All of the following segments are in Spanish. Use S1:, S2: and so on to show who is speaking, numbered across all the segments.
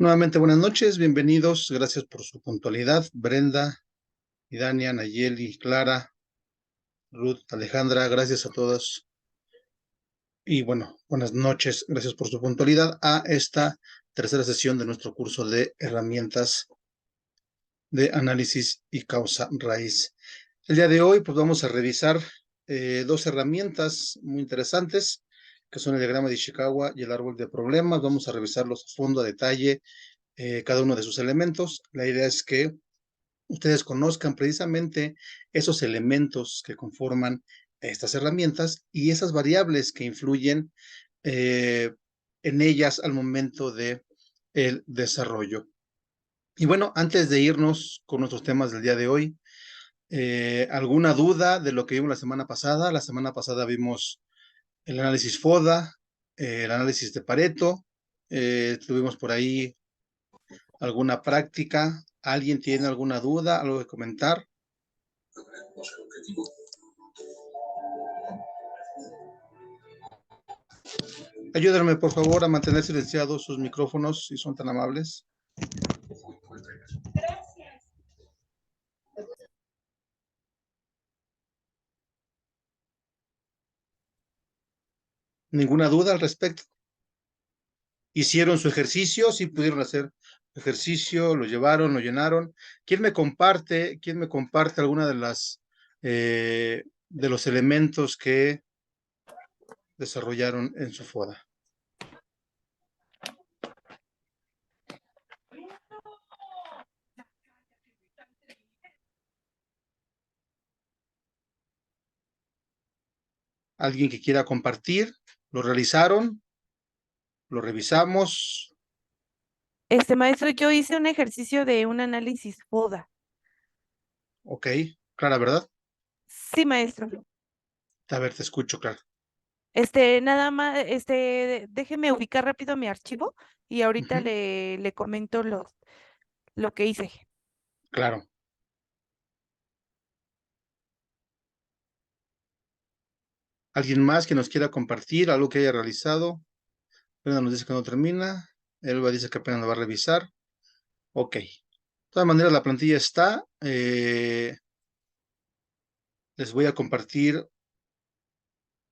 S1: Nuevamente, buenas noches, bienvenidos, gracias por su puntualidad. Brenda, Idania, Nayeli, Clara, Ruth, Alejandra, gracias a todos. Y bueno, buenas noches, gracias por su puntualidad a esta tercera sesión de nuestro curso de herramientas de análisis y causa raíz. El día de hoy, pues vamos a revisar dos herramientas muy interesantes, que son el diagrama de Ishikawa y el árbol de problemas. Vamos a revisarlos a fondo, a detalle, cada uno de sus elementos. La idea es que ustedes conozcan precisamente esos elementos que conforman estas herramientas y esas variables que influyen en ellas al momento de el desarrollo. Y bueno, antes de irnos con nuestros temas del día de hoy, ¿alguna duda de lo que vimos la semana pasada? La semana pasada vimos el análisis FODA, el análisis de Pareto, tuvimos por ahí alguna práctica. ¿Alguien tiene alguna duda, algo que comentar? Ayúdenme, por favor, a mantener silenciados sus micrófonos, si son tan amables. ¿Ninguna duda al respecto? ¿Hicieron su ejercicio? ¿Sí pudieron hacer ejercicio? ¿Lo llevaron? ¿Lo llenaron? Quién me comparte alguna de las de los elementos que desarrollaron en su FODA? ¿Alguien que quiera compartir? ¿Lo realizaron? ¿Lo revisamos?
S2: Maestro, yo hice un ejercicio de un análisis FODA.
S1: Ok, Clara, ¿verdad?
S2: Sí, maestro.
S1: A ver, te escucho, Clara.
S2: Nada más, déjeme ubicar rápido mi archivo y ahorita
S1: Ujú,
S2: le comento lo que hice.
S1: claro. ¿Alguien más que nos quiera compartir algo que haya realizado? Brenda nos dice que no termina. Elba dice que apenas lo va a revisar. Ok. De todas maneras, la plantilla está. Les voy a compartir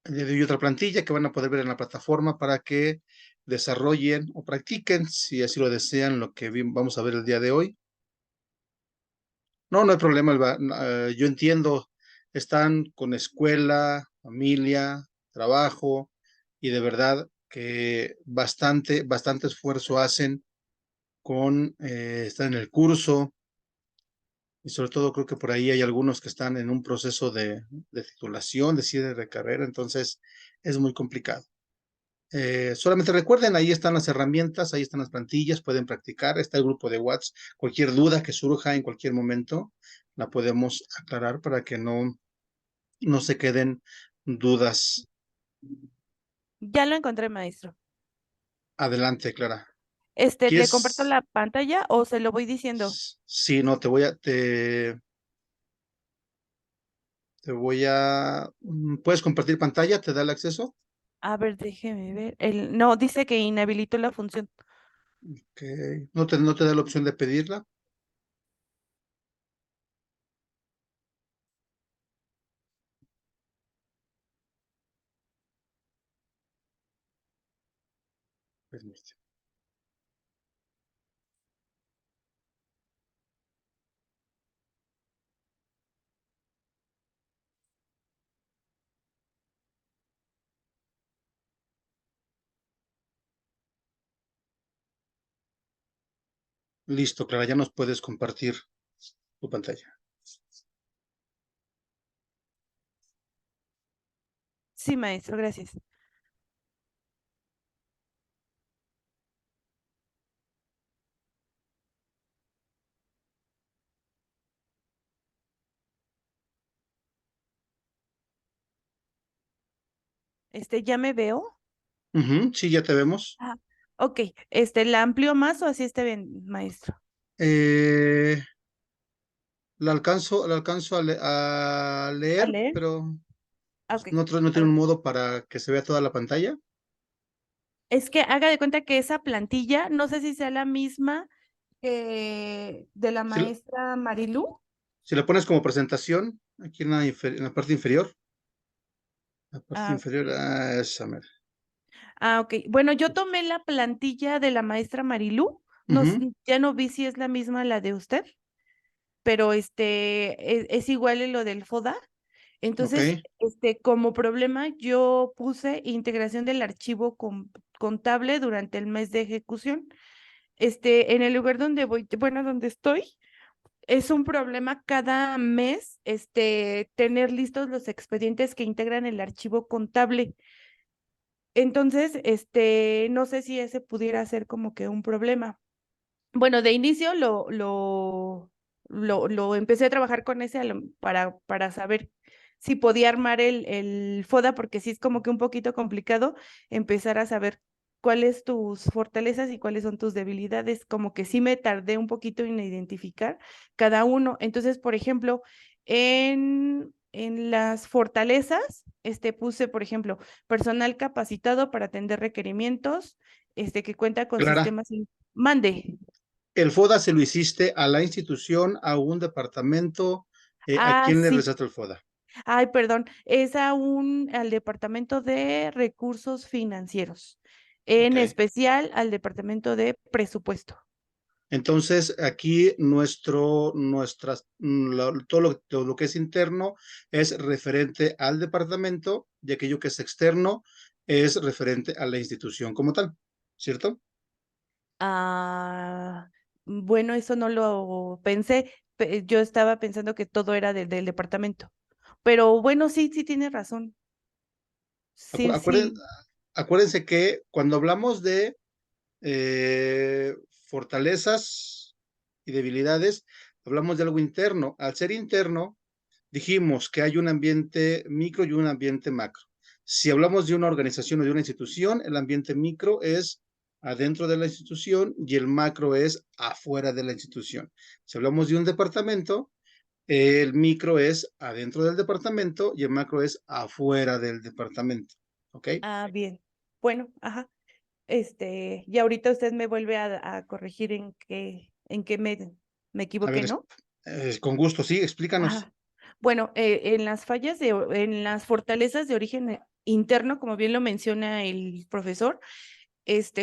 S1: el día de hoy otra plantilla que van a poder ver en la plataforma para que desarrollen o practiquen, si así lo desean, lo que vamos a ver el día de hoy. No, no hay problema, Elba. Yo entiendo, están con escuela, familia, trabajo, y de verdad que bastante esfuerzo hacen con estar en el curso, y sobre todo creo que por ahí hay algunos que están en un proceso de titulación, de cierre de carrera, entonces es muy complicado. Solamente recuerden, ahí están las herramientas, ahí están las plantillas, pueden practicar, está el grupo de WhatsApp, cualquier duda que surja en cualquier momento la podemos aclarar para que no se queden dudas.
S2: Ya lo encontré, maestro.
S1: Adelante, Clara.
S2: ¿Le comparto
S1: ¿Quieres?
S2: la pantalla o se lo voy diciendo?
S1: Sí, no, te voy a, ¿puedes compartir pantalla? ¿Te da el acceso?
S2: A ver, déjeme ver. No, dice que inhabilitó la función.
S1: Ok. ¿No te da la opción de pedirla? Permíteme. Listo, Clara, ya nos puedes compartir tu pantalla.
S2: Sí, maestro, gracias. ¿Ya me veo?
S1: Ujú, sí, ya te vemos.
S2: Ah, ok. ¿La amplío más o así está bien, maestro?
S1: Eh, la alcanzo a
S2: ¿A
S1: leer,
S2: leer?
S1: pero
S2: Ah, ok.
S1: no
S2: A
S1: tiene
S2: ver.
S1: un modo para que se vea toda la pantalla.
S2: Es que haga de cuenta que esa plantilla, no sé si sea la misma de la
S1: Si, lo-
S2: maestra Marilú.
S1: si le pones como presentación, aquí en la parte inferior,
S2: Ah, ok.
S1: esa, mera.
S2: Ok. Bueno, yo tomé la plantilla de la maestra Marilú. No,
S1: Ujú,
S2: ya no vi si es la misma la de usted, pero es igual en lo del FODA.
S1: ok,
S2: Entonces, como problema, yo puse integración del archivo contable durante el mes de ejecución. En el lugar donde voy, bueno, donde estoy, es un problema cada mes, tener listos los expedientes que integran el archivo contable. Entonces, no sé si ese pudiera ser como que un problema. Bueno, de inicio lo empecé a trabajar con ese para saber si podía armar el FODA, porque sí es como que un poquito complicado empezar a saber cuáles tus fortalezas y cuáles son tus debilidades. Como que sí me tardé un poquito en identificar cada uno. Entonces, por ejemplo, en las fortalezas, puse, por ejemplo, personal capacitado para atender requerimientos, que cuenta con
S1: Clara.
S2: sistemas. Mande.
S1: El FODA se lo hiciste a la institución, a un departamento. ¿A
S2: Ah,
S1: quién le
S2: sí.
S1: rezaste el FODA?
S2: Ay, perdón. Es al Departamento de Recursos Financieros,
S1: Ok.
S2: en especial al Departamento de Presupuesto.
S1: Entonces, aquí todo lo que es interno es referente al departamento y aquello que es externo es referente a la institución como tal, ¿cierto?
S2: Ah, bueno, eso no lo pensé. Yo estaba pensando que todo era del departamento. Pero bueno, sí, sí tiene razón.
S1: Acu-
S2: Sí,
S1: acuérden-
S2: sí.
S1: Acuérdense que cuando hablamos de eh, fortalezas y debilidades, hablamos de algo interno. Al ser interno, dijimos que hay un ambiente micro y un ambiente macro. Si hablamos de una organización o de una institución, el ambiente micro es adentro de la institución y el macro es afuera de la institución. Si hablamos de un departamento, el micro es adentro del departamento y el macro es afuera del departamento. ¿Ok?
S2: Ah, bien. Bueno, ajá. Y ahorita usted me vuelve a corregir en qué me
S1: A ver,
S2: equivoqué, ¿no?
S1: con gusto, sí, explícanos.
S2: Ajá. Bueno, en las fortalezas de origen interno, como bien lo menciona el profesor,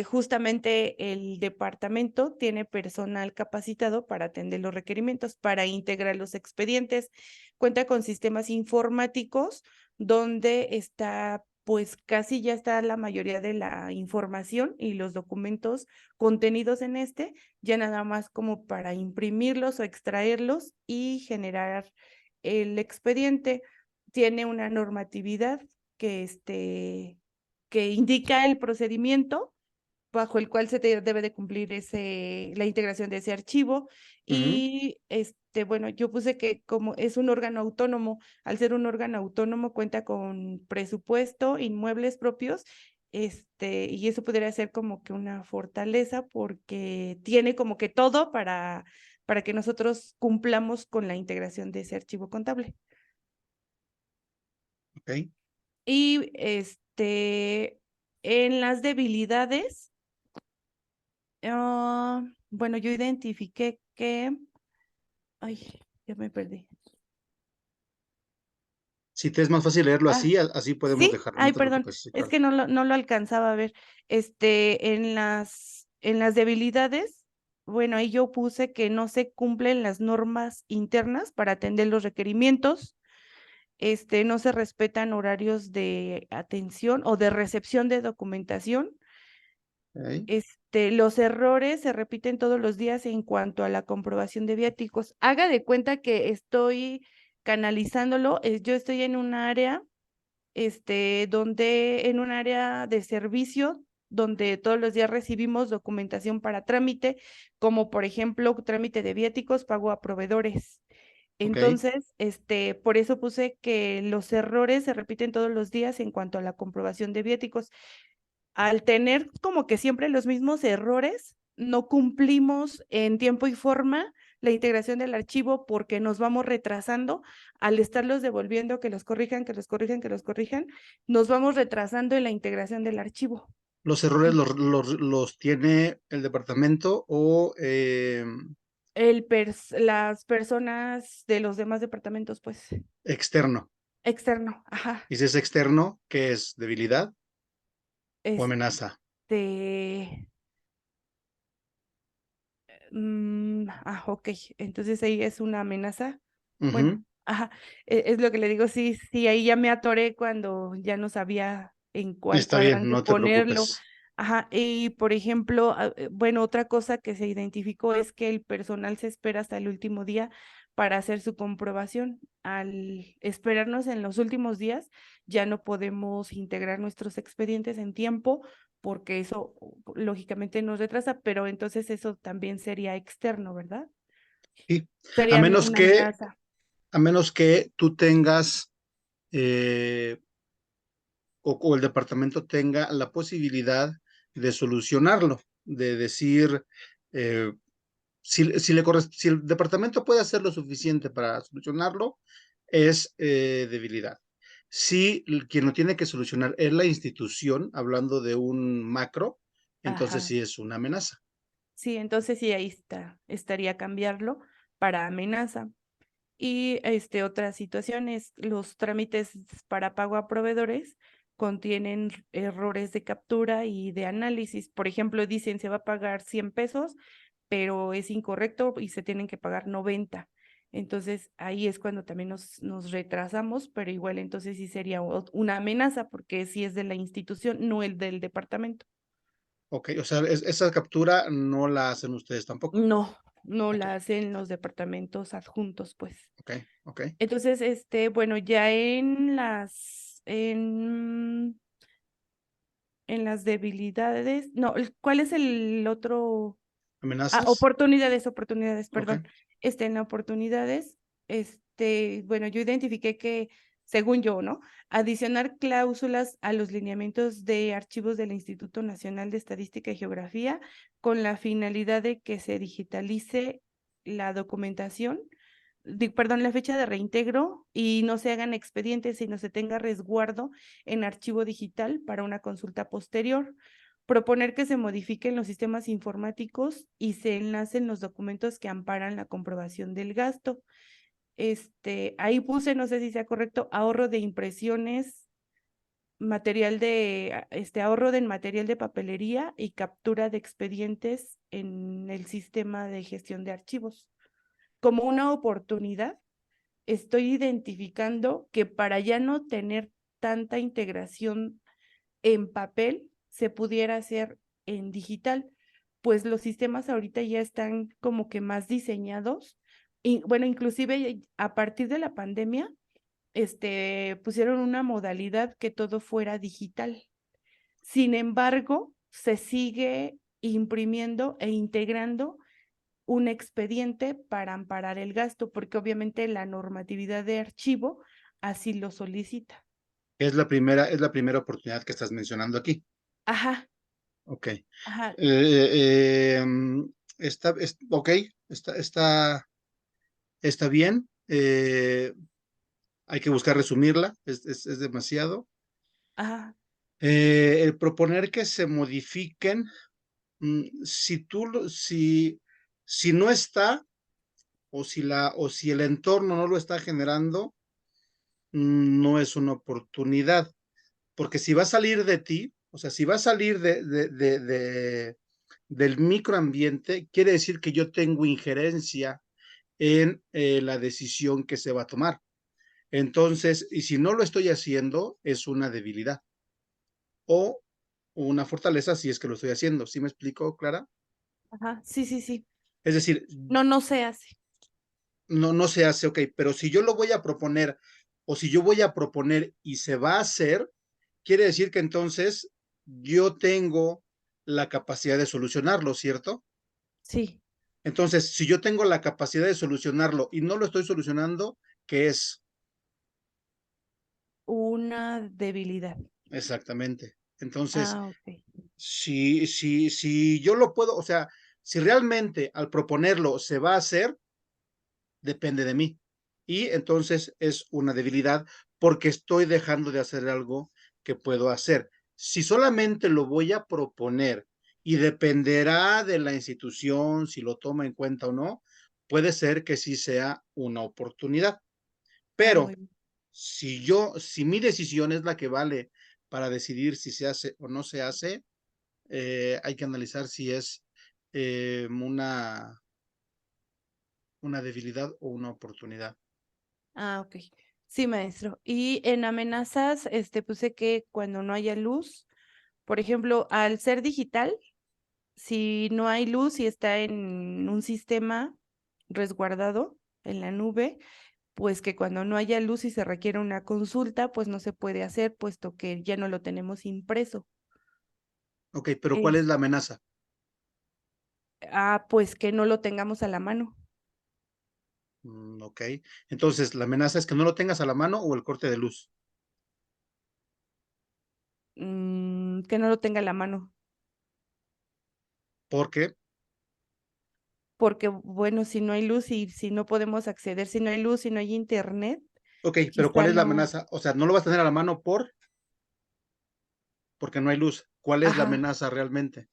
S2: justamente el departamento tiene personal capacitado para atender los requerimientos, para integrar los expedientes, cuenta con sistemas informáticos donde está, pues casi ya está la mayoría de la información y los documentos contenidos en ya nada más como para imprimirlos o extraerlos y generar el expediente. Tiene una normatividad que, que indica el procedimiento bajo el cual debe de cumplir la integración de ese archivo.
S1: Ujú,
S2: Y bueno, yo puse que como es un órgano autónomo, al ser un órgano autónomo cuenta con presupuesto, inmuebles propios, y eso podría ser como que una fortaleza porque tiene como que todo para que nosotros cumplamos con la integración de ese archivo contable.
S1: ok.
S2: Y en las debilidades, bueno, yo identifiqué que, ay, ya me perdí.
S1: Si te es más fácil leerlo
S2: Ah,
S1: así, así podemos
S2: sí,
S1: dejarlo, no
S2: ay,
S1: te
S2: perdón,
S1: preocupes, sí,
S2: es
S1: claro.
S2: que no lo alcanzaba a ver. En las debilidades, bueno, ahí yo puse que no se cumplen las normas internas para atender los requerimientos, no se respetan horarios de atención o de recepción de documentación.
S1: Ok,
S2: Los errores se repiten todos los días en cuanto a la comprobación de viáticos. Haga de cuenta que estoy canalizándolo, yo estoy en un área, en un área de servicio, donde todos los días recibimos documentación para trámite, como por ejemplo, trámite de viáticos, pago a proveedores.
S1: ok,
S2: Entonces, por eso puse que los errores se repiten todos los días en cuanto a la comprobación de viáticos. Al tener como que siempre los mismos errores, no cumplimos en tiempo y forma la integración del archivo porque nos vamos retrasando al estarlos devolviendo, que los corrijan, que los corrijan, que los corrijan, nos vamos retrasando en la integración del archivo.
S1: ¿Los errores los tiene el departamento o
S2: Las personas de los demás departamentos, pues,
S1: externo?
S2: externo, ajá,
S1: Y si es externo, ¿qué es? ¿Debilidad o
S2: este,
S1: amenaza?
S2: okey, entonces ahí es una amenaza. Bueno,
S1: Ujú,
S2: ajá, es lo que le digo, sí, sí, ahí ya me atoré cuando ya no sabía en cuál
S1: está bien,
S2: cuadrante
S1: no te
S2: ponerlo.
S1: preocupes.
S2: Ajá, y por ejemplo, bueno, otra cosa que se identificó es que el personal se espera hasta el último día para hacer su comprobación. Al esperarnos en los últimos días, ya no podemos integrar nuestros expedientes en tiempo, porque eso lógicamente nos retrasa, pero entonces eso también sería externo, ¿verdad?
S1: Sí, a
S2: Sería
S1: menos
S2: una
S1: que,
S2: amenaza.
S1: a menos que tú tengas eh, o el departamento tenga la posibilidad de solucionarlo, de decir, eh, si el departamento puede hacer lo suficiente para solucionarlo, es debilidad. Si quien lo tiene que solucionar es la institución, hablando de un macro, entonces
S2: Ajá.
S1: sí es una amenaza.
S2: Sí, entonces sí, ahí estaría cambiarlo para amenaza. Y otra situación es los trámites para pago a proveedores contienen errores de captura y de análisis. Por ejemplo, dicen se va a pagar 100 pesos, pero es incorrecto y se tienen que pagar 90. Entonces ahí es cuando también nos retrasamos, pero igual entonces sí sería una amenaza porque sí es de la institución, no el del departamento.
S1: Ok, o sea, esa captura no la hacen ustedes tampoco.
S2: No, no
S1: Ok,
S2: la hacen los departamentos adjuntos, pues.
S1: ok, ok.
S2: Entonces, bueno, ya en las debilidades, no, ¿cuál es el otro?
S1: ¿Amenazas?
S2: Oportunidades,
S1: Ok.
S2: perdón. En oportunidades, bueno, yo identifiqué que, según yo, ¿no? Adicionar cláusulas a los lineamientos de archivos del Instituto Nacional de Estadística y Geografía con la finalidad de que se digitalice la documentación, perdón, la fecha de reintegro y no se hagan expedientes, sino se tenga resguardo en archivo digital para una consulta posterior. Proponer que se modifiquen los sistemas informáticos y se enlacen los documentos que amparan la comprobación del gasto. Ahí puse, no sé si sea correcto, ahorro de impresiones, ahorro de material de papelería y captura de expedientes en el sistema de gestión de archivos. Como una oportunidad, estoy identificando que para ya no tener tanta integración en papel se pudiera hacer en digital, pues los sistemas ahorita ya están como que más diseñados y bueno, inclusive a partir de la pandemia, pusieron una modalidad que todo fuera digital. Sin embargo, se sigue imprimiendo e integrando un expediente para amparar el gasto, porque obviamente la normatividad de archivo así lo solicita.
S1: Es la primera oportunidad que estás mencionando aquí.
S2: Ajá,
S1: Ok.
S2: ajá,
S1: Ok, está bien. Hay que buscar resumirla, es demasiado.
S2: ajá,
S1: El proponer que se modifiquen, si no está, o si el entorno no lo está generando, no es una oportunidad, porque si va a salir de ti, o sea, si va a salir del microambiente, quiere decir que yo tengo injerencia en la decisión que se va a tomar. Entonces, y si no lo estoy haciendo, es una debilidad o una fortaleza si es que lo estoy haciendo. ¿Sí me explico, Clara?
S2: ajá, sí, sí, sí.
S1: Es decir,
S2: No, no se hace.
S1: no se hace, ok, pero si yo lo voy a proponer o si yo voy a proponer y se va a hacer, quiere decir que entonces yo tengo la capacidad de solucionarlo, ¿cierto?
S2: Sí,
S1: Entonces, si yo tengo la capacidad de solucionarlo y no lo estoy solucionando, ¿qué es?
S2: una debilidad.
S1: Exactamente. Entonces,
S2: Ah, ok.
S1: si yo lo puedo, o sea, si realmente al proponerlo se va a hacer, depende de mí. Y entonces es una debilidad porque estoy dejando de hacer algo que puedo hacer. Si solamente lo voy a proponer y dependerá de la institución si lo toma en cuenta o no, puede ser que sí sea una oportunidad.
S2: Muy
S1: Pero
S2: bien.
S1: si mi decisión es la que vale para decidir si se hace o no se hace, hay que analizar si es una debilidad o una oportunidad.
S2: Ok. Sí, maestro. Y en amenazas, puse que cuando no haya luz, por ejemplo, al ser digital, si no hay luz y está en un sistema resguardado en la nube, pues que cuando no haya luz y se requiere una consulta, pues no se puede hacer, puesto que ya no lo tenemos impreso.
S1: Ok, pero ¿cuál es
S2: Es,
S1: la amenaza?
S2: pues que no lo tengamos a la mano,
S1: Ok, entonces la amenaza es que no lo tengas a la mano o el corte de luz.
S2: que no lo tenga a la mano,
S1: Porque,
S2: porque bueno, si no hay luz y si no podemos acceder, si no hay luz, si no hay internet,
S1: ok, pero ¿cuál
S2: quizá
S1: es la
S2: no,
S1: amenaza? O sea, no lo vas a tener a la mano porque no hay luz. ¿Cuál es la
S2: ajá,
S1: amenaza realmente?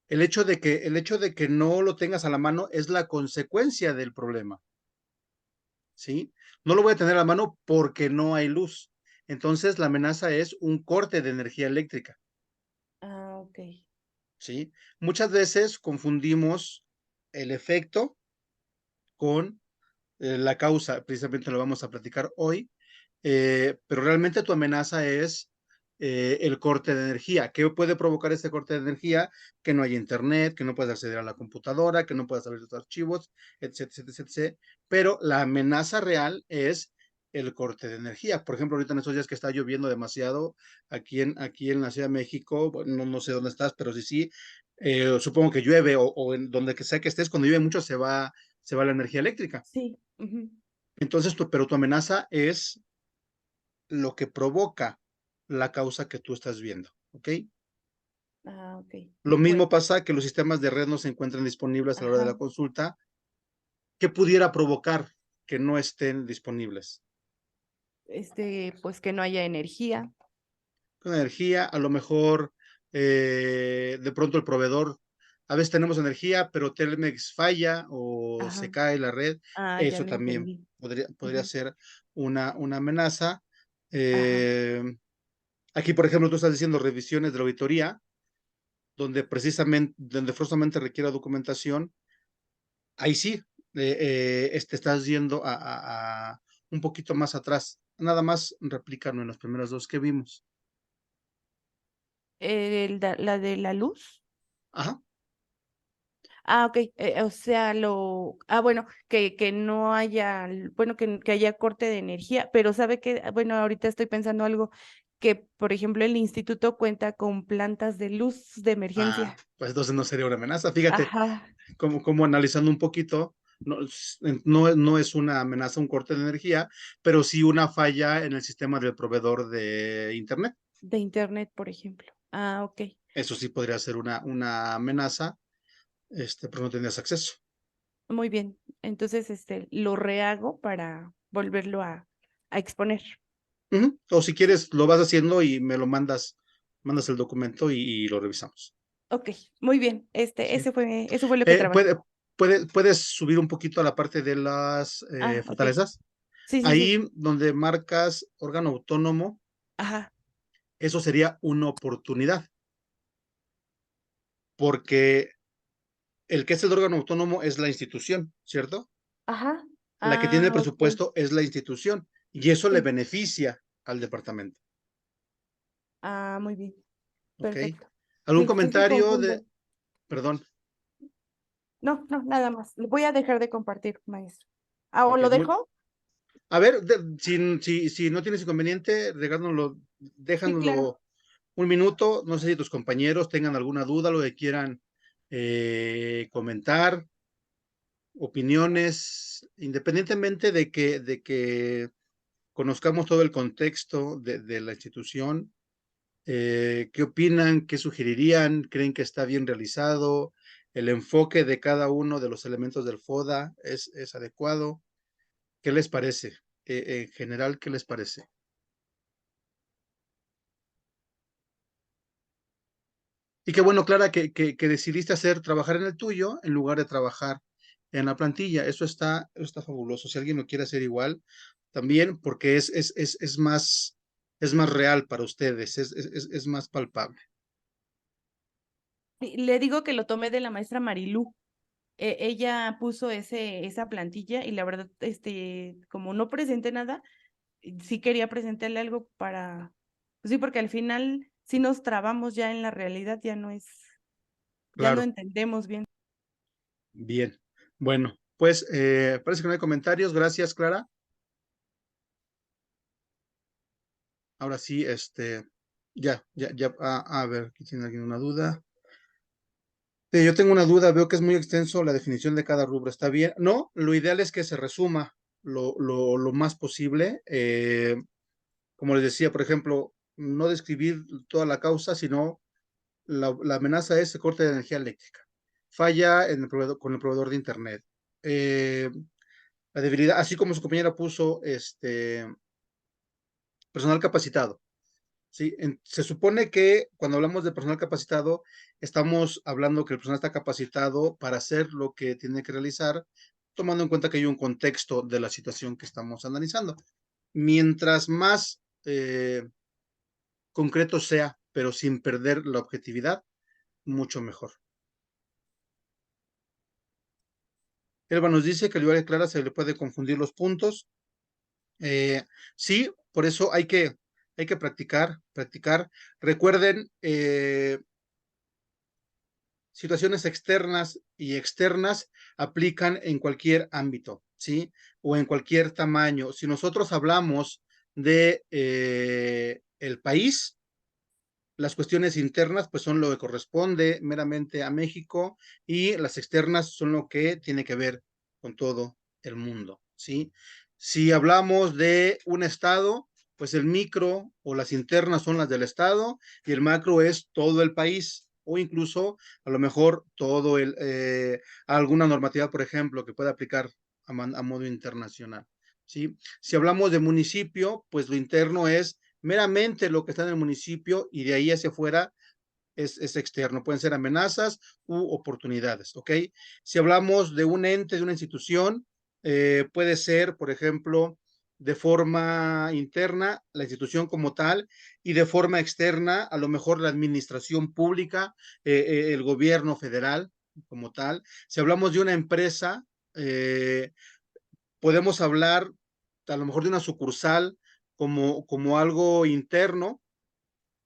S1: El hecho de que no lo tengas a la mano es la consecuencia del problema, ¿sí? No lo voy a tener a la mano porque no hay luz. Entonces, la amenaza es un corte de energía eléctrica,
S2: ok,
S1: ¿sí? Muchas veces confundimos el efecto con la causa, precisamente lo vamos a platicar hoy, pero realmente tu amenaza es el corte de energía. ¿Qué puede provocar este corte de energía? Que no haya internet, que no puedas acceder a la computadora, que no puedas abrir tus archivos, etcétera, etcétera, etcétera. Pero la amenaza real es el corte de energía. Por ejemplo, ahorita en estos días que está lloviendo demasiado aquí en la Ciudad de México, bueno, no sé dónde estás, pero sí, supongo que llueve o en donde que sea que estés, cuando llueve mucho se va la energía eléctrica.
S2: sí, ujú,
S1: Entonces, pero tu amenaza es lo que provoca la causa que tú estás viendo, ¿ok?
S2: ok,
S1: Lo
S2: bueno,
S1: mismo pasa que los sistemas de red no se encuentran disponibles a la hora de la
S2: ajá,
S1: consulta. ¿Qué pudiera provocar que no estén disponibles?
S2: pues que no haya energía,
S1: Con energía, a lo mejor de pronto el proveedor, a veces tenemos energía, pero Telmex falla o se
S2: ajá,
S1: cae la red,
S2: ya
S1: eso
S2: lo
S1: también
S2: entendí,
S1: podría
S2: ujú,
S1: ser una amenaza.
S2: ajá,
S1: Eh, Aquí, por ejemplo, tú estás diciendo revisiones de la auditoría, donde forzosamente requiera documentación, ahí sí, estás yendo a un poquito más atrás. Nada más replícanos en las primeras dos que vimos.
S2: la de la luz.
S1: Ajá.
S2: Ok, o sea, bueno, que no haya, bueno, que haya corte de energía, pero sabe que, bueno, ahorita estoy pensando algo, que por ejemplo el instituto cuenta con plantas de luz de emergencia.
S1: Pues entonces no sería una amenaza. Fíjate,
S2: Ajá,
S1: como analizando un poquito, no es una amenaza, un corte de energía, pero sí una falla en el sistema del proveedor de Internet.
S2: de internet, por ejemplo. Ok,
S1: Eso sí podría ser una amenaza, pero no tendrías acceso.
S2: muy bien. Entonces, lo rehago para volverlo a exponer.
S1: Ujú. O si quieres, lo vas haciendo y me lo mandas el documento y lo revisamos.
S2: Ok, muy bien.
S1: ¿Sí?
S2: Eso fue lo que trabajé.
S1: Puedes subir un poquito a la parte de las
S2: Ok.
S1: fortalezas.
S2: Sí, sí, sí.
S1: Ahí donde marcas órgano autónomo,
S2: Ajá,
S1: eso sería una oportunidad, porque el que es el órgano autónomo es la institución, ¿cierto?
S2: ajá.
S1: La que tiene el
S2: Ok.
S1: presupuesto es la institución y eso le
S2: Sí.
S1: beneficia al departamento,
S2: Muy bien.
S1: ¿ok?
S2: Perfecto.
S1: ¿Algún
S2: Sí, sí se
S1: comentario
S2: confunde.
S1: perdón,
S2: No, no, nada más. Lo voy a dejar de compartir, maestro. ¿O
S1: ok,
S2: lo dejo?
S1: a ver, si no tienes inconveniente,
S2: Sí, claro.
S1: déjanoslo un minuto, no sé si tus compañeros tengan alguna duda, lo que quieran comentar, opiniones, independientemente de que conozcamos todo el contexto de la institución, ¿qué opinan? ¿Qué sugerirían? ¿Creen que está bien realizado? ¿El enfoque de cada uno de los elementos del FODA es adecuado? ¿Qué les parece? En general, ¿qué les parece? Y qué bueno, Clara, que decidiste trabajar en el tuyo en lugar de trabajar en la plantilla. Eso está fabuloso. Si alguien lo quiere hacer igual, también, porque es más real para ustedes, es más palpable.
S2: Sí, le digo que lo tomé de la maestra Marilú. Ella puso esa plantilla y la verdad, como no presenté nada, sí quería presentarle algo pues sí, porque al final sí nos trabamos ya en la realidad, ya no
S1: Claro,
S2: entendemos bien.
S1: bien. Bueno, pues parece que no hay comentarios. Gracias, Clara. Ahora sí, ya, a ver, aquí tiene alguien una duda. Yo tengo una duda, veo que es muy extenso la definición de cada rubro. ¿Está bien? No, lo ideal es que se resuma lo más posible. Como les decía, por ejemplo, no describir toda la causa, sino la amenaza es el corte de energía eléctrica. Falla con el proveedor de Internet. Eh, la debilidad, así como su compañera puso, personal capacitado. Sí, se supone que cuando hablamos de personal capacitado, estamos hablando que el personal está capacitado para hacer lo que tiene que realizar, tomando en cuenta que hay un contexto de la situación que estamos analizando. Mientras más concreto sea, pero sin perder la objetividad, mucho mejor. Elba nos dice que al igual que Clara se le puede confundir los puntos. Sí, por eso hay que practicar, practicar. Recuerden, situaciones externas y externas aplican en cualquier ámbito, ¿sí? O en cualquier tamaño. Si nosotros hablamos de el país, las cuestiones internas pues son lo que corresponde meramente a México y las externas son lo que tiene que ver con todo el mundo, ¿sí? Si hablamos de un estado, pues el micro o las internas son las del estado y el macro es todo el país o incluso a lo mejor alguna normativa, por ejemplo, que pueda aplicar a modo internacional, ¿sí? Si hablamos de municipio, pues lo interno es meramente lo que está en el municipio y de ahí hacia afuera es externo. Pueden ser amenazas u oportunidades, ¿ok? Si hablamos de un ente, de una institución, puede ser, por ejemplo, de forma interna, la institución como tal, y de forma externa, a lo mejor la administración pública, el gobierno federal como tal. Si hablamos de una empresa, podemos hablar a lo mejor de una sucursal como algo interno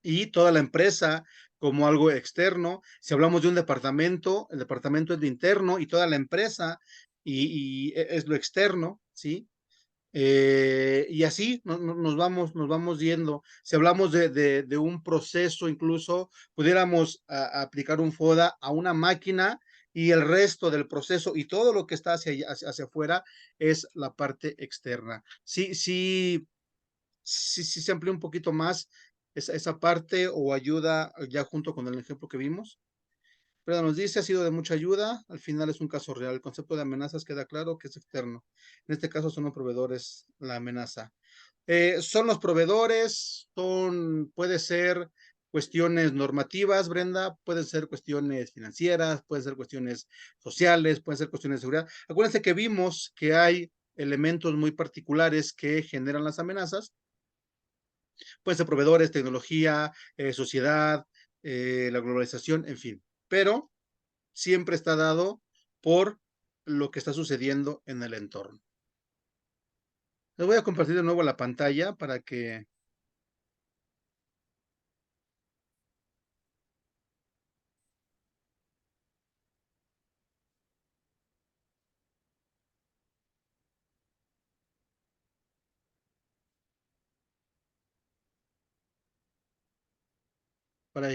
S1: y toda la empresa como algo externo. Si hablamos de un departamento, el departamento es lo interno y toda la empresa y es lo externo, ¿sí? Y así nos vamos yendo. Si hablamos de un proceso, incluso pudiéramos aplicar un FODA a una máquina y el resto del proceso y todo lo que está hacia afuera es la parte externa. Sí, sí, sí se amplía un poquito más esa parte o ayuda ya junto con el ejemplo que vimos. Pero nos dice, ha sido de mucha ayuda, al final es un caso real. El concepto de amenazas queda claro que es externo. En este caso son los proveedores la amenaza. Son los proveedores, puede ser cuestiones normativas, Brenda, pueden ser cuestiones financieras, pueden ser cuestiones sociales, pueden ser cuestiones de seguridad. Acuérdense que vimos que hay elementos muy particulares que generan las amenazas. Pueden ser proveedores, tecnología, sociedad, la globalización, en fin. Pero siempre está dado por lo que está sucediendo en el entorno. Les voy a compartir de nuevo la pantalla para que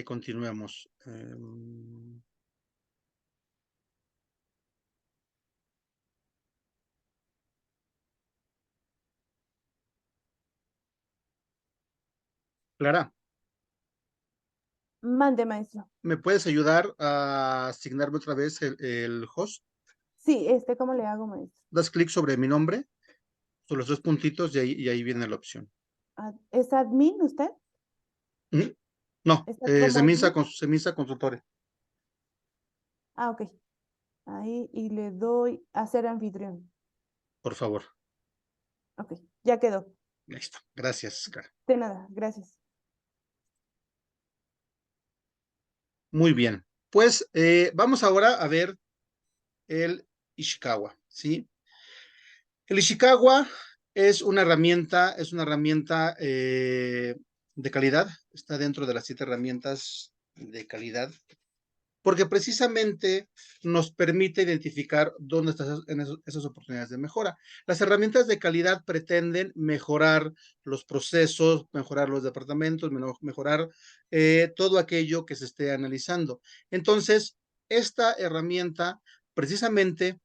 S1: continuemos. Clara,
S2: Mande, maestro.
S1: ¿me puedes ayudar a asignarme otra vez el host?
S2: Sí, ¿cómo le hago, maestro?
S1: Das clic sobre mi nombre, sobre los dos puntitos y ahí viene la opción.
S2: ¿Es admin usted?
S1: ¿Mm? No,
S2: ¿Está como
S1: Semisa,
S2: Outlook?
S1: Semisa Consultore,
S2: Ah, ok. Ahí y le doy a ser anfitrión.
S1: por favor.
S2: Ok, ya quedó.
S1: Listo. Gracias, Clara.
S2: De nada, gracias.
S1: Muy bien. Pues vamos ahora a ver el Ishikawa, ¿sí? El Ishikawa es una herramienta de calidad, está dentro de las 7 herramientas de calidad, porque precisamente nos permite identificar dónde están esas oportunidades de mejora. Las herramientas de calidad pretenden mejorar los procesos, mejorar los departamentos, mejorar todo aquello que se esté analizando. Entonces, esta herramienta precisamente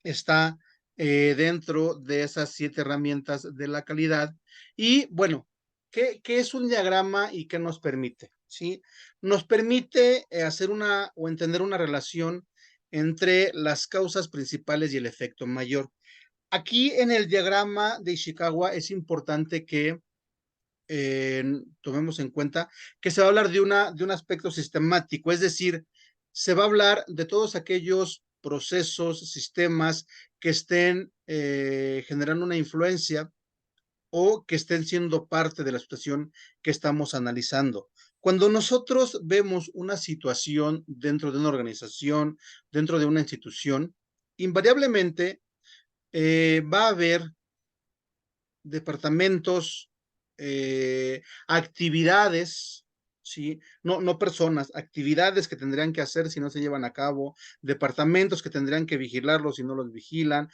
S1: está dentro de esas 7 herramientas de la calidad. Y bueno, ¿qué es un diagrama y qué nos permite? ¿Sí? Nos permite hacer una o entender una relación entre las causas principales y el efecto mayor. Aquí en el diagrama de Ishikawa es importante que tomemos en cuenta que se va a hablar de un aspecto sistemático, es decir, se va a hablar de todos aquellos procesos, sistemas que estén generando una influencia o que estén siendo parte de la situación que estamos analizando. Cuando nosotros vemos una situación dentro de una organización, dentro de una institución, invariablemente va a haber departamentos, actividades, ¿sí? No personas, actividades que tendrían que hacer si no se llevan a cabo, departamentos que tendrían que vigilarlos si no los vigilan,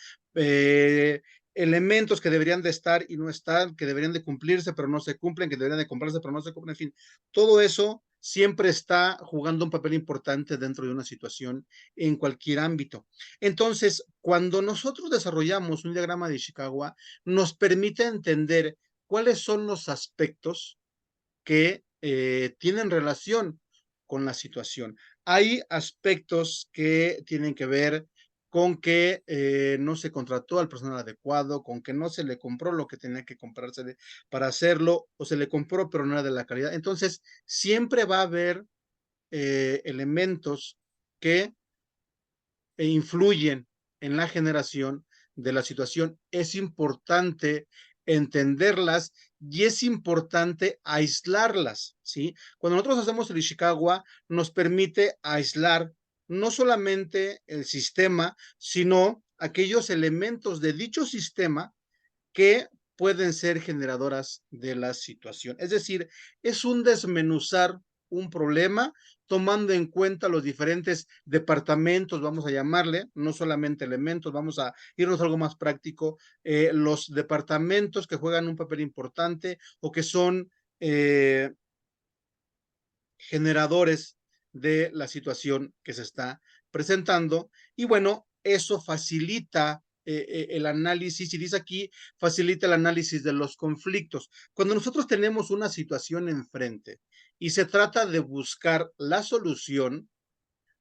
S1: elementos que deberían de estar y no están, que deberían de cumplirse pero no se cumplen, que deberían de comprarse pero no se cumplen, en fin, todo eso siempre está jugando un papel importante dentro de una situación en cualquier ámbito. Entonces, cuando nosotros desarrollamos un diagrama de Ishikawa, nos permite entender cuáles son los aspectos que tienen relación con la situación. Hay aspectos que tienen que ver con que no se contrató al personal adecuado, con que no se le compró lo que tenía que comprarse para hacerlo, o se le compró pero no era de la calidad. Entonces, siempre va a haber elementos que influyen en la generación de la situación. Es importante entenderlas y es importante aislarlas, ¿sí? Cuando nosotros hacemos el Ishikawa, nos permite aislar no solamente el sistema, sino aquellos elementos de dicho sistema que pueden ser generadoras de la situación. Es decir, es un desmenuzar un problema tomando en cuenta los diferentes departamentos, vamos a llamarle, no solamente elementos, vamos a irnos a algo más práctico, los departamentos que juegan un papel importante o que son generadores de la situación que se está presentando. Y bueno, eso facilita el análisis, y dice aquí, facilita el análisis de los conflictos. Cuando nosotros tenemos una situación enfrente y se trata de buscar la solución,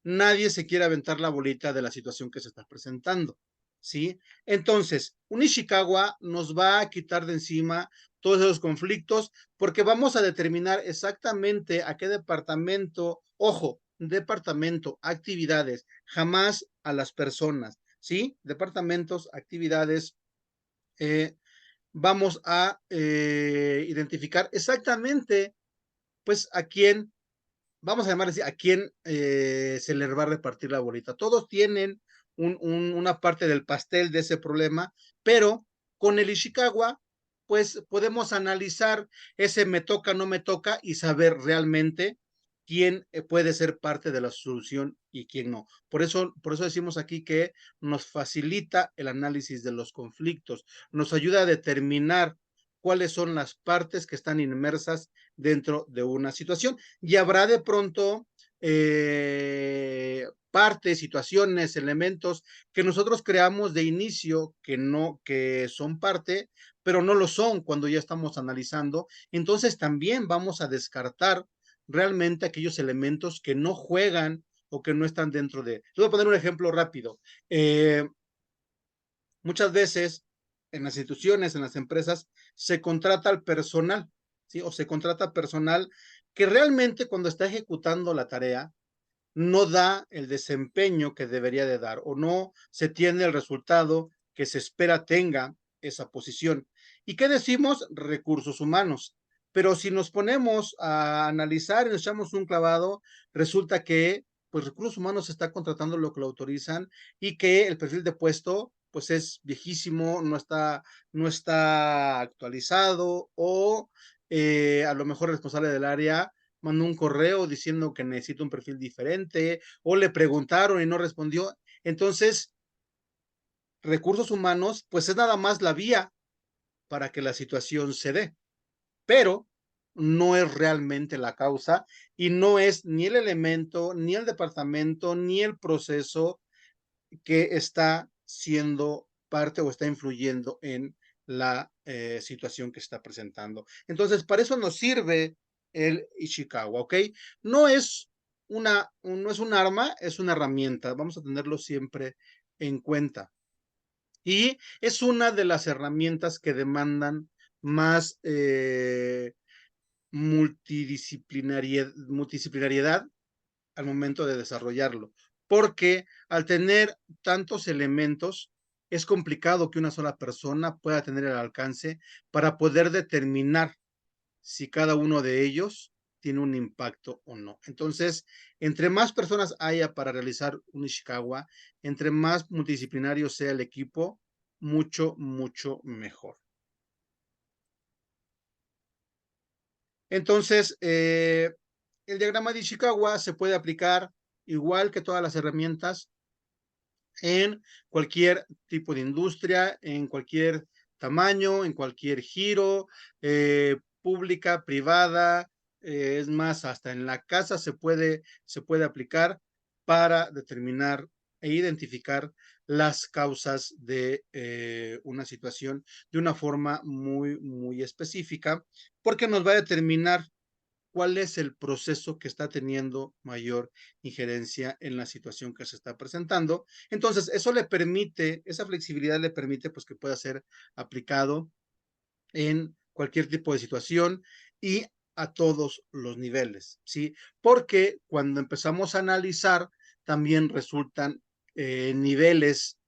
S1: nadie se quiere aventar la bolita de la situación que se está presentando, ¿sí? Entonces, un Ishikawa nos va a quitar de encima todos esos conflictos porque vamos a determinar exactamente a qué departamento, ojo, departamento, actividades, jamás a las personas, ¿sí? Departamentos, actividades, vamos a identificar exactamente, pues, a quién vamos a llamar así, a quién se les va a repartir la bolita. Todos tienen una parte del pastel de ese problema, pero con el Ishikawa, pues podemos analizar ese me toca, no me toca y saber realmente quién puede ser parte de la solución y quién no. Por eso decimos aquí que nos facilita el análisis de los conflictos, nos ayuda a determinar cuáles son las partes que están inmersas dentro de una situación y habrá de pronto partes, situaciones, elementos que nosotros creamos de inicio que no, que son parte, pero no lo son cuando ya estamos analizando. Entonces también vamos a descartar realmente aquellos elementos que no juegan o que no están dentro de. Les voy a poner un ejemplo rápido. Muchas veces en las instituciones, en las empresas, se contrata al personal, ¿sí? O se contrata personal que realmente cuando está ejecutando la tarea no da el desempeño que debería de dar o no se tiene el resultado que se espera tenga esa posición. ¿Y qué decimos? Recursos humanos. Pero si nos ponemos a analizar y nos echamos un clavado, resulta que pues recursos humanos está contratando lo que lo autorizan y que el perfil de puesto pues es viejísimo, no está actualizado o a lo mejor el responsable del área mandó un correo diciendo que necesita un perfil diferente o le preguntaron y no respondió. Entonces, recursos humanos, pues es nada más la vía para que la situación se dé, pero no es realmente la causa y no es ni el elemento, ni el departamento, ni el proceso que está siendo parte o está influyendo en la situación que está presentando. Entonces, para eso nos sirve el Ishikawa, ¿ok? No es no es un arma, es una herramienta. Vamos a tenerlo siempre en cuenta. Y es una de las herramientas que demandan más multidisciplinariedad al momento de desarrollarlo, porque al tener tantos elementos, es complicado que una sola persona pueda tener el alcance para poder determinar si cada uno de ellos tiene un impacto o no. Entonces, entre más personas haya para realizar un Ishikawa, entre más multidisciplinario sea el equipo, mucho, mucho mejor. Entonces, el diagrama de Ishikawa se puede aplicar igual que todas las herramientas en cualquier tipo de industria, en cualquier tamaño, en cualquier giro, pública, privada, es más, hasta en la casa se puede aplicar para determinar e identificar las causas de una situación de una forma muy, muy específica, porque nos va a determinar cuál es el proceso que está teniendo mayor injerencia en la situación que se está presentando. Entonces, eso le permite, esa flexibilidad le permite pues que pueda ser aplicado en cualquier tipo de situación y a todos los niveles, ¿sí? Porque cuando empezamos a analizar, también resultan niveles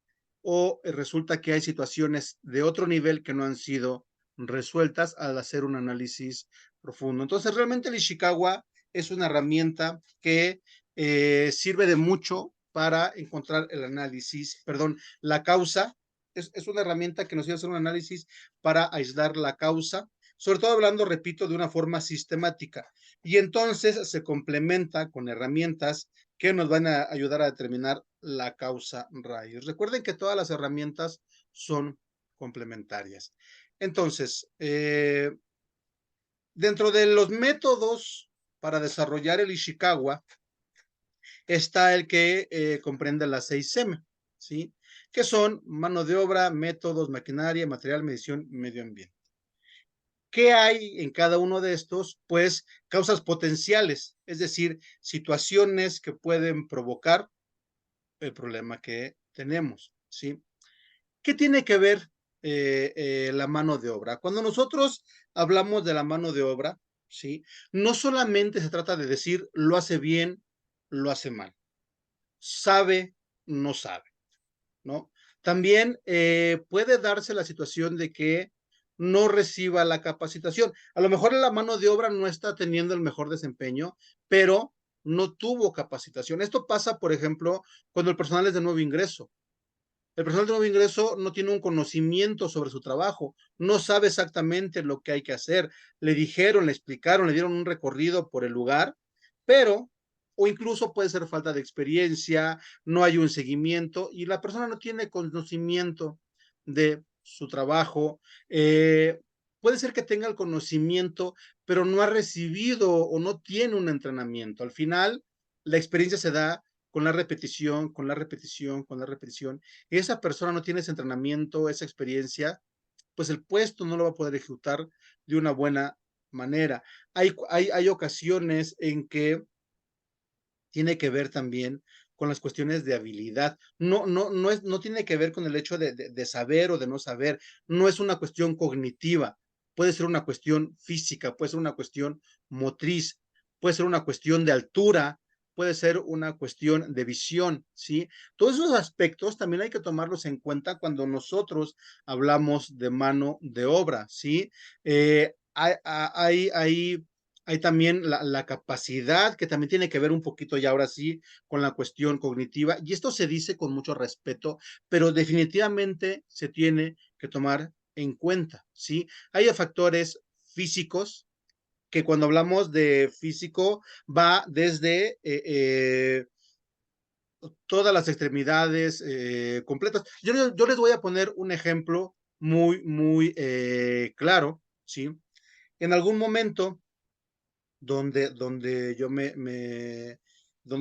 S1: o resulta que hay situaciones de otro nivel que no han sido resueltas al hacer un análisis profundo. Entonces, realmente el Ishikawa es una herramienta que sirve de mucho para encontrar el análisis, perdón, la causa. Es una herramienta que nos ayuda a hacer un análisis para aislar la causa, sobre todo hablando, repito, de una forma sistemática. Y entonces se complementa con herramientas que nos van a ayudar a determinar la causa raíz. Recuerden que todas las herramientas son complementarias. Entonces, dentro de los métodos para desarrollar el Ishikawa está el que comprende las 6M, ¿sí? Que son mano de obra, métodos, maquinaria, material, medición, medio ambiente. ¿Qué hay en cada uno de estos? Pues causas potenciales, es decir, situaciones que pueden provocar el problema que tenemos, ¿sí? ¿Qué tiene que ver la mano de obra? Cuando nosotros hablamos de la mano de obra, ¿sí? No solamente se trata de decir lo hace bien, lo hace mal, sabe, no sabe, ¿no? También puede darse la situación de que no reciba la capacitación. A lo mejor la mano de obra no está teniendo el mejor desempeño, pero no tuvo capacitación. Esto pasa, por ejemplo, cuando el personal es de nuevo ingreso. El personal de nuevo ingreso no tiene un conocimiento sobre su trabajo, no sabe exactamente lo que hay que hacer. Le dijeron, le explicaron, le dieron un recorrido por el lugar, pero, o incluso puede ser falta de experiencia, no hay un seguimiento y la persona no tiene conocimiento de su trabajo. Puede ser que tenga el conocimiento, pero no ha recibido o no tiene un entrenamiento. Al final, la experiencia se da con la repetición, con la repetición, con la repetición, y esa persona no tiene ese entrenamiento, esa experiencia, pues el puesto no lo va a poder ejecutar de una buena manera. Hay ocasiones en que tiene que ver también con las cuestiones de habilidad. No tiene que ver con el hecho de saber o de no saber. No es una cuestión cognitiva. Puede ser una cuestión física, puede ser una cuestión motriz. puede ser una cuestión de altura, puede ser una cuestión de visión, ¿sí? Todos esos aspectos también hay que tomarlos en cuenta cuando nosotros hablamos de mano de obra, ¿sí? Hay también la capacidad que también tiene que ver un poquito, y ahora sí, con la cuestión cognitiva, y esto se dice con mucho respeto, pero definitivamente se tiene que tomar en cuenta, ¿sí? Hay factores físicos, que cuando hablamos de físico va desde todas las extremidades completas. Yo les voy a poner un ejemplo muy claro, ¿sí? En algún momento donde yo donde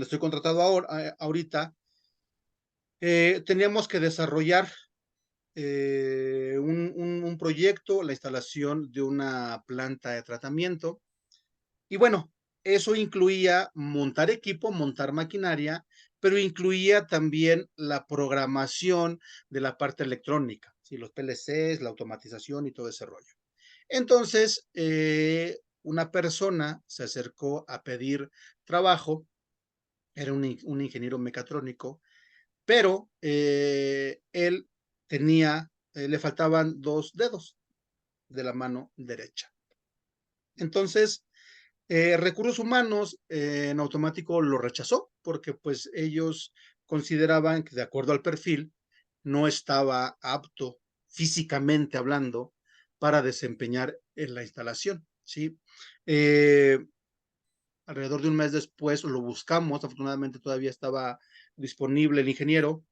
S1: estoy contratado ahorita, teníamos que desarrollar un proyecto, la instalación de una planta de tratamiento. Y bueno, eso incluía montar equipo, montar maquinaria, pero incluía también la programación de la parte electrónica, ¿sí? Los PLCs, la automatización y todo ese rollo. Entonces, una persona se acercó a pedir trabajo, era un ingeniero mecatrónico, pero él le faltaban 2 dedos de la mano derecha. Entonces, recursos humanos en automático lo rechazó porque pues ellos consideraban que de acuerdo al perfil no estaba apto físicamente hablando para desempeñar en la instalación, ¿sí? Eh, Alrededor de un mes después lo buscamos, afortunadamente todavía estaba disponible el ingeniero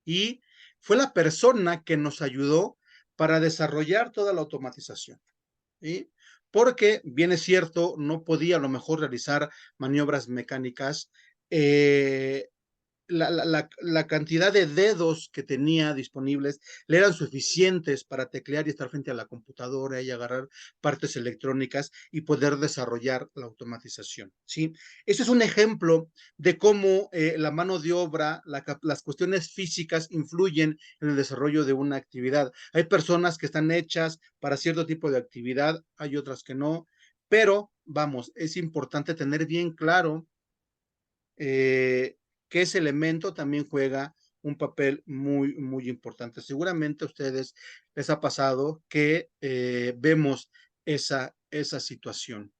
S1: y fue la persona que nos ayudó para desarrollar toda la automatización. ¿Sí? Porque, bien es cierto, no podía a lo mejor realizar maniobras mecánicas, la cantidad de dedos que tenía disponibles le eran suficientes para teclear y estar frente a la computadora y agarrar partes electrónicas y poder desarrollar la automatización, ¿sí? Ese es un ejemplo de cómo la mano de obra, las cuestiones físicas influyen en el desarrollo de una actividad. Hay personas que están hechas para cierto tipo de actividad, hay otras que no, pero vamos, es importante tener bien claro que ese elemento también juega un papel muy importante. Seguramente a ustedes les ha pasado que vemos esa situación.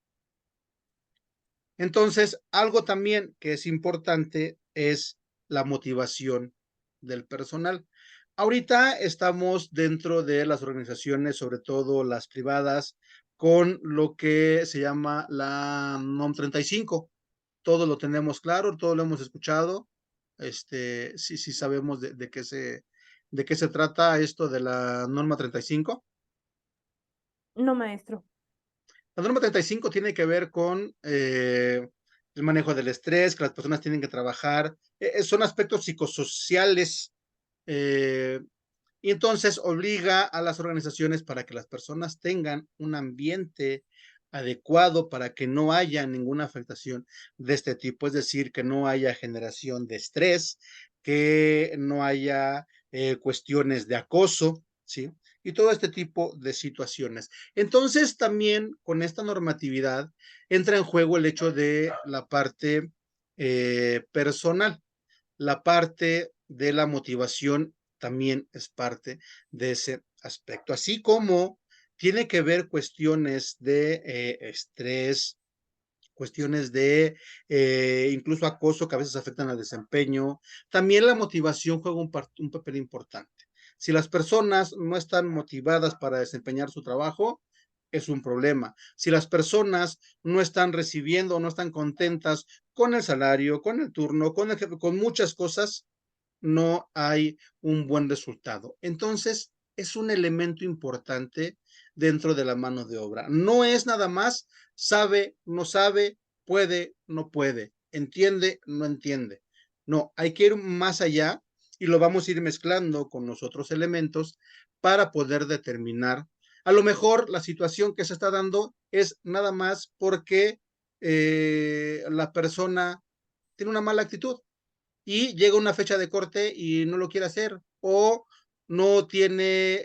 S1: Entonces, algo también que es importante es la motivación del personal. Ahorita estamos dentro de las organizaciones, sobre todo las privadas, con lo que se llama la NOM 35. Todo lo tenemos claro, todo lo hemos escuchado. Sí sabemos de qué se trata esto de la norma 35.
S2: No, maestro.
S1: La norma 35 tiene que ver con el manejo del estrés, que las personas tienen que trabajar, son aspectos psicosociales, eh, y entonces obliga a las organizaciones para que las personas tengan un ambiente adecuado para que no haya ninguna afectación de este tipo, es decir, que no haya generación de estrés, que no haya cuestiones de acoso, ¿sí? Y todo este tipo de situaciones. Entonces, también con esta normatividad entra en juego el hecho de la parte personal, la parte de la motivación también es parte de ese aspecto, así como tiene que ver cuestiones de estrés, cuestiones de incluso acoso que a veces afectan al desempeño. También la motivación juega un papel importante. Si las personas no están motivadas para desempeñar su trabajo, es un problema. Si las personas no están recibiendo, no están contentas con el salario, con el turno, con muchas cosas, no hay un buen resultado. Entonces, es un elemento importante dentro de la mano de obra. No es nada más sabe, no sabe, puede, no puede, entiende, no entiende. No, hay que ir más allá y lo vamos a ir mezclando con los otros elementos para poder determinar. A lo mejor la situación que se está dando es nada más porque la persona tiene una mala actitud y llega una fecha de corte y no lo quiere hacer, o no tiene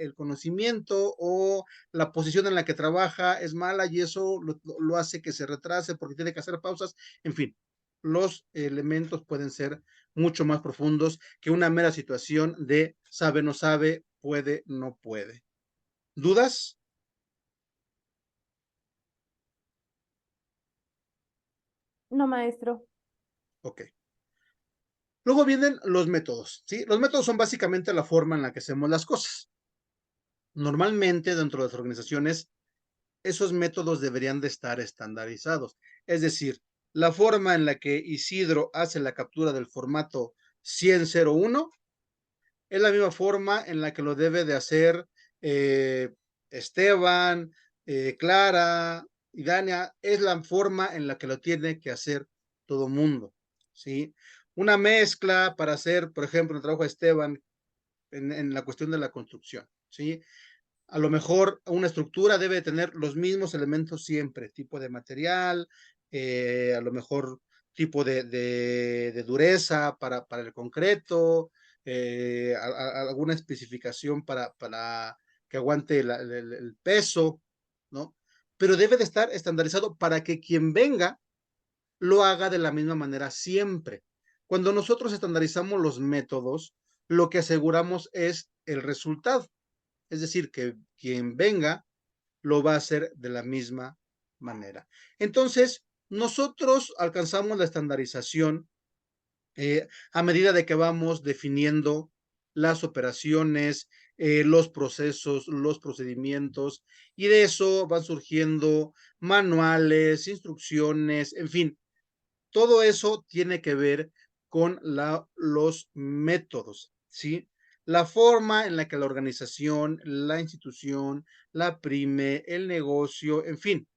S1: el conocimiento o la posición en la que trabaja es mala y eso lo hace que se retrase porque tiene que hacer pausas. En fin, los elementos pueden ser mucho más profundos que una mera situación de sabe, no sabe, puede, no puede. ¿Dudas?
S2: No, maestro.
S1: Ok. Luego vienen los métodos, ¿sí? Los métodos son básicamente la forma en la que hacemos las cosas. Normalmente dentro de las organizaciones esos métodos deberían de estar estandarizados. Es decir, la forma en la que Isidro hace la captura del formato 100.01 es la misma forma en la que lo debe de hacer eh, Esteban, Clara y Dania. Es la forma en la que lo tiene que hacer todo mundo, ¿sí? Una mezcla para hacer, por ejemplo, el trabajo de Esteban en la cuestión de la construcción, ¿sí? A lo mejor una estructura debe tener los mismos elementos siempre, tipo de material, a lo mejor tipo de dureza para el concreto, alguna especificación para que aguante el peso, ¿no? Pero debe de estar estandarizado para que quien venga lo haga de la misma manera siempre. Cuando nosotros estandarizamos los métodos, lo que aseguramos es el resultado. Es decir, que quien venga lo va a hacer de la misma manera. Entonces, nosotros alcanzamos la estandarización a medida de que vamos definiendo las operaciones, los procesos, los procedimientos, y de eso van surgiendo manuales, instrucciones, en fin, todo eso tiene que ver con los métodos, ¿sí? La forma en la que la organización, la institución, la PYME, el negocio, en fin,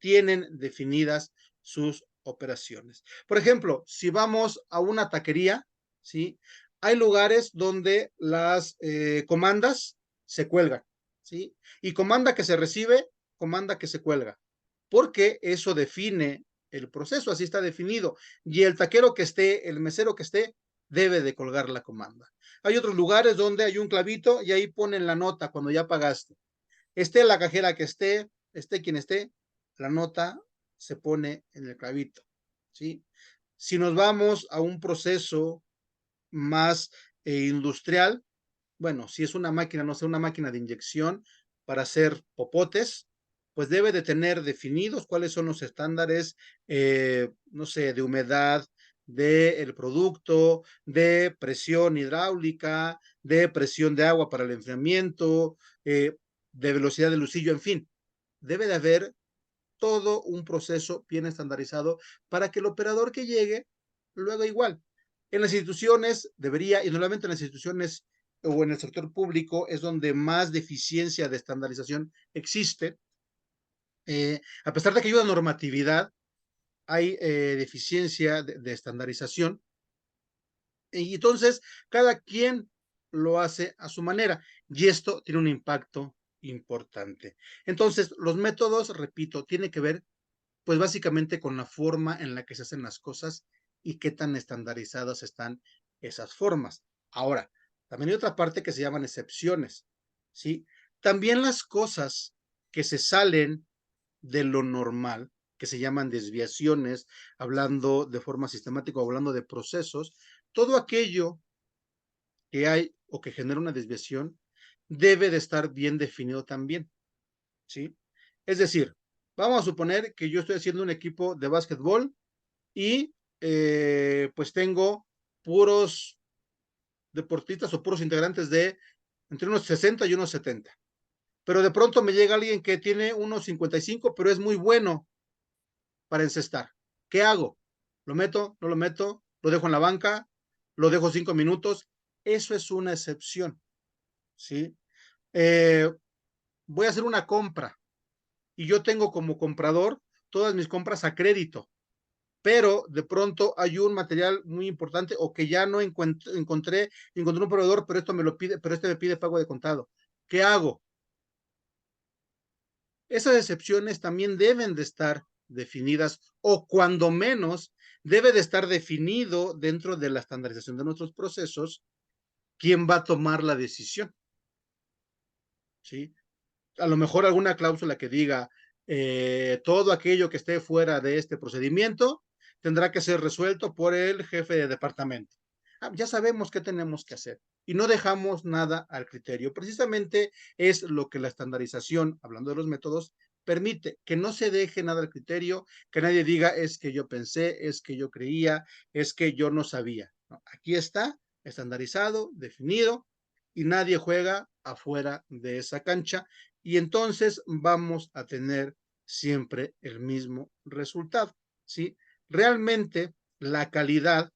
S1: tienen definidas sus operaciones. Por ejemplo, si vamos a una taquería, ¿sí? Hay lugares donde las comandas se cuelgan, ¿sí? Y comanda que se recibe, comanda que se cuelga, porque eso define el proceso, así está definido. Y el taquero que esté, el mesero que esté, debe de colgar la comanda. Hay otros lugares donde hay un clavito y ahí ponen la nota cuando ya pagaste. Esté la cajera que esté quien esté, la nota se pone en el clavito, ¿sí? Si nos vamos a un proceso más industrial, bueno, si es una máquina, no sé, una máquina de inyección para hacer popotes, pues debe de tener definidos cuáles son los estándares, no sé, de humedad del producto, de presión hidráulica, de presión de agua para el enfriamiento, de velocidad de lucillo, en fin, debe de haber todo un proceso bien estandarizado para que el operador que llegue lo haga igual. En las instituciones debería, y normalmente en las instituciones o en el sector público es donde más deficiencia de estandarización existe. A pesar de que hay una normatividad, hay deficiencia de estandarización. Y entonces, cada quien lo hace a su manera y esto tiene un impacto importante. Entonces, los métodos, repito, tiene que ver pues básicamente con la forma en la que se hacen las cosas y qué tan estandarizadas están esas formas. Ahora, también hay otra parte que se llaman excepciones, ¿sí? También las cosas que se salen de lo normal, que se llaman desviaciones, hablando de forma sistemática o hablando de procesos, todo aquello que hay o que genera una desviación debe de estar bien definido también, ¿sí? Es decir, vamos a suponer que yo estoy haciendo un equipo de básquetbol y pues tengo puros deportistas o puros integrantes de entre unos 60 y unos 70. Pero de pronto me llega alguien que tiene unos 55, pero es muy bueno para encestar. ¿Qué hago? ¿Lo meto? ¿No lo meto? ¿Lo dejo en la banca? ¿Lo dejo 5 minutos? Eso es una excepción, ¿sí? Eh, Voy a hacer una compra y yo tengo como comprador todas mis compras a crédito, pero de pronto hay un material muy importante o que ya no encontré un proveedor, pero esto me lo pide, pero este me pide pago de contado. ¿Qué hago? Esas excepciones también deben de estar definidas o cuando menos debe de estar definido dentro de la estandarización de nuestros procesos ¿quién va a tomar la decisión? ¿Sí? A lo mejor alguna cláusula que diga todo aquello que esté fuera de este procedimiento tendrá que ser resuelto por el jefe de departamento. Ya sabemos qué tenemos que hacer y no dejamos nada al criterio. Precisamente es lo que la estandarización, hablando de los métodos, permite, que no se deje nada al criterio, que nadie diga es que yo pensé, es que yo creía, es que yo no sabía. No, aquí está estandarizado, definido, y nadie juega afuera de esa cancha, y entonces vamos a tener siempre el mismo resultado, ¿sí? Realmente la calidad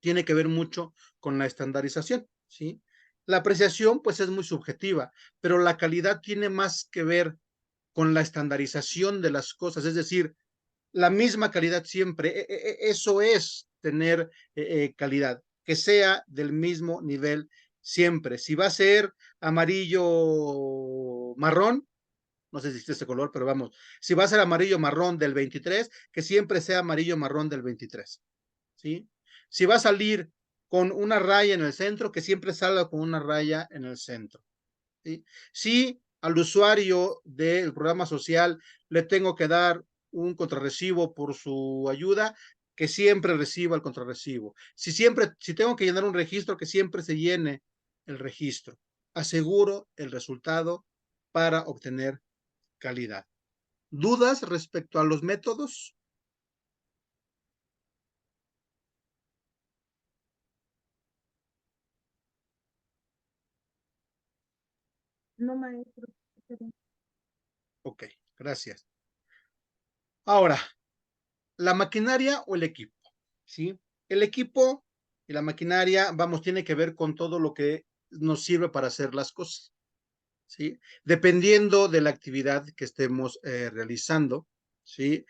S1: tiene que ver mucho con la estandarización, ¿sí? La apreciación pues es muy subjetiva, pero la calidad tiene más que ver con la estandarización de las cosas, es decir, la misma calidad siempre. Eso es tener calidad, que sea del mismo nivel siempre. Si va a ser amarillo marrón, no sé si existe ese color, pero vamos, si va a ser amarillo marrón del 23, que siempre sea amarillo marrón del 23, ¿sí? Si va a salir con una raya en el centro, que siempre salga con una raya en el centro, ¿sí? Si al usuario del programa social le tengo que dar un contrarrecibo por su ayuda, que siempre reciba el contrarrecibo. Si tengo que llenar un registro, que siempre se llene el registro. Aseguro el resultado para obtener calidad. ¿Dudas respecto a los métodos?
S2: No, maestro.
S1: Ok, gracias. Ahora, la maquinaria o el equipo, ¿sí? El equipo y la maquinaria, vamos, tiene que ver con todo lo que nos sirve para hacer las cosas, ¿sí? Dependiendo de la actividad que estemos realizando, ¿sí?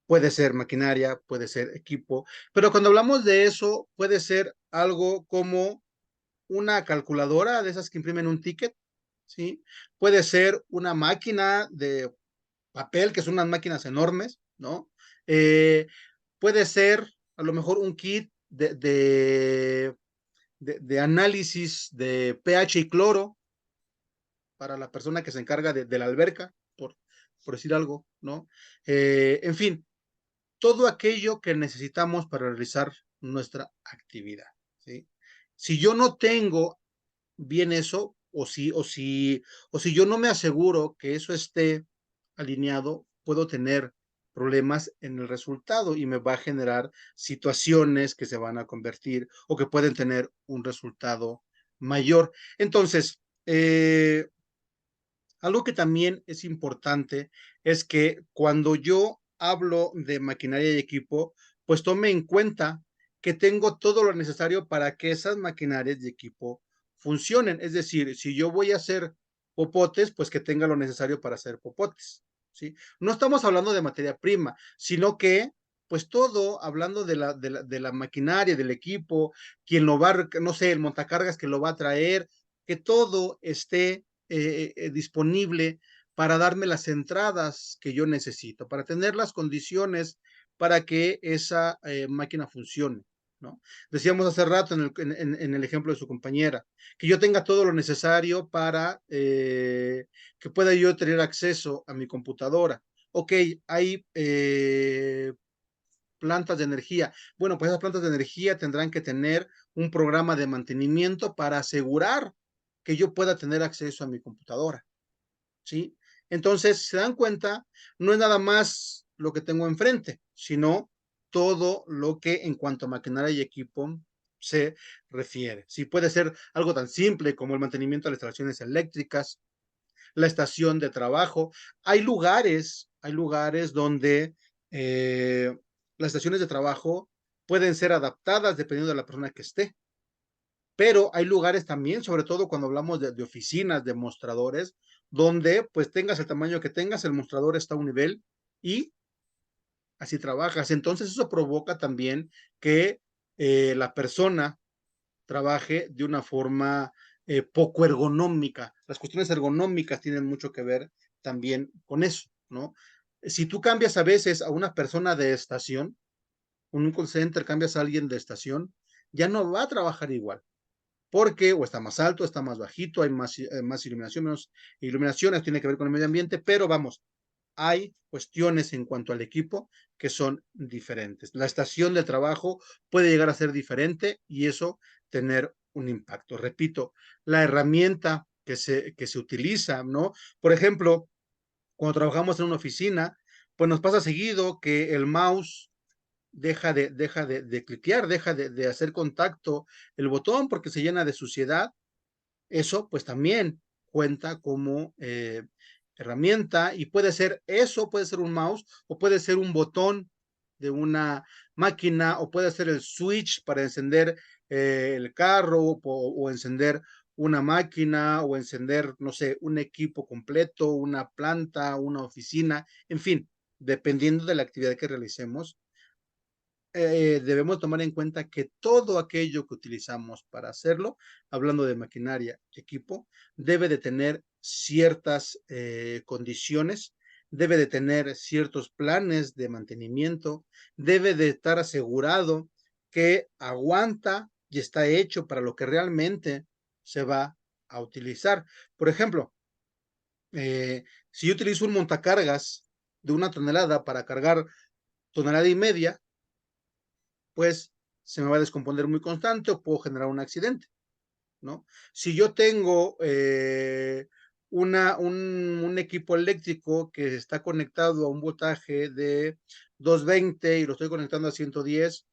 S1: Puede ser maquinaria, puede ser equipo, pero cuando hablamos de eso, puede ser algo como una calculadora de esas que imprimen un ticket, ¿sí? Puede ser una máquina de papel, que son unas máquinas enormes, ¿no? Eh, Puede ser a lo mejor un kit de análisis de pH y cloro para la persona que se encarga de la alberca, por decir algo, ¿no? En fin, todo aquello que necesitamos para realizar nuestra actividad, ¿sí? Si yo no tengo bien eso, o si yo no me aseguro que eso esté alineado, puedo tener problemas en el resultado y me va a generar situaciones que se van a convertir o que pueden tener un resultado mayor. Entonces, algo que también es importante es que cuando yo hablo de maquinaria y equipo, pues tome en cuenta que tengo todo lo necesario para que esas maquinarias y equipo funcionen. Es decir, si yo voy a hacer popotes, pues que tenga lo necesario para hacer popotes, ¿sí? No estamos hablando de materia prima, sino que, pues todo, hablando de la maquinaria, del equipo, quien lo va, no sé, el montacargas que lo va a traer, que todo esté disponible para darme las entradas que yo necesito, para tener las condiciones para que esa máquina funcione, ¿no? Decíamos hace rato en el ejemplo de su compañera, que yo tenga todo lo necesario para que pueda yo tener acceso a mi computadora. Ok, hay plantas de energía. Bueno, pues esas plantas de energía tendrán que tener un programa de mantenimiento para asegurar que yo pueda tener acceso a mi computadora, ¿sí? Entonces, se dan cuenta, no es nada más lo que tengo enfrente, sino todo lo que en cuanto a maquinaria y equipo se refiere. Sí, puede ser algo tan simple como el mantenimiento de las instalaciones eléctricas, la estación de trabajo. Hay lugares donde las estaciones de trabajo pueden ser adaptadas dependiendo de la persona que esté, pero hay lugares también, sobre todo cuando hablamos de oficinas, de mostradores, donde pues tengas el tamaño que tengas, el mostrador está a un nivel y así trabajas. Entonces eso provoca también que la persona trabaje de una forma poco ergonómica. Las cuestiones ergonómicas tienen mucho que ver también con eso, ¿no? Si tú cambias a veces a una persona de estación, en un call center cambias a alguien de estación, ya no va a trabajar igual, porque o está más alto, está más bajito, hay más iluminación, menos iluminación, eso tiene que ver con el medio ambiente, pero vamos, hay cuestiones en cuanto al equipo que son diferentes. La estación de trabajo puede llegar a ser diferente y eso tener un impacto. Repito, la herramienta que se utiliza, ¿no? Por ejemplo, cuando trabajamos en una oficina, pues nos pasa seguido que el mouse deja de cliquear, deja de hacer contacto el botón porque se llena de suciedad. Eso pues también cuenta como herramienta y puede ser eso, puede ser un mouse o puede ser un botón de una máquina o puede ser el switch para encender el carro o encender una máquina o encender, no sé, un equipo completo, una planta, una oficina, en fin, dependiendo de la actividad que realicemos, debemos tomar en cuenta que todo aquello que utilizamos para hacerlo, hablando de maquinaria, equipo, debe de tener ciertas condiciones, debe de tener ciertos planes de mantenimiento, debe de estar asegurado que aguanta y está hecho para lo que realmente se va a utilizar. Por ejemplo, si yo utilizo un montacargas de 1 tonelada para cargar tonelada y media, pues se me va a descomponer muy constante o puedo generar un accidente, ¿no? Si yo tengo un equipo eléctrico que está conectado a un voltaje de 220 y lo estoy conectando a 110,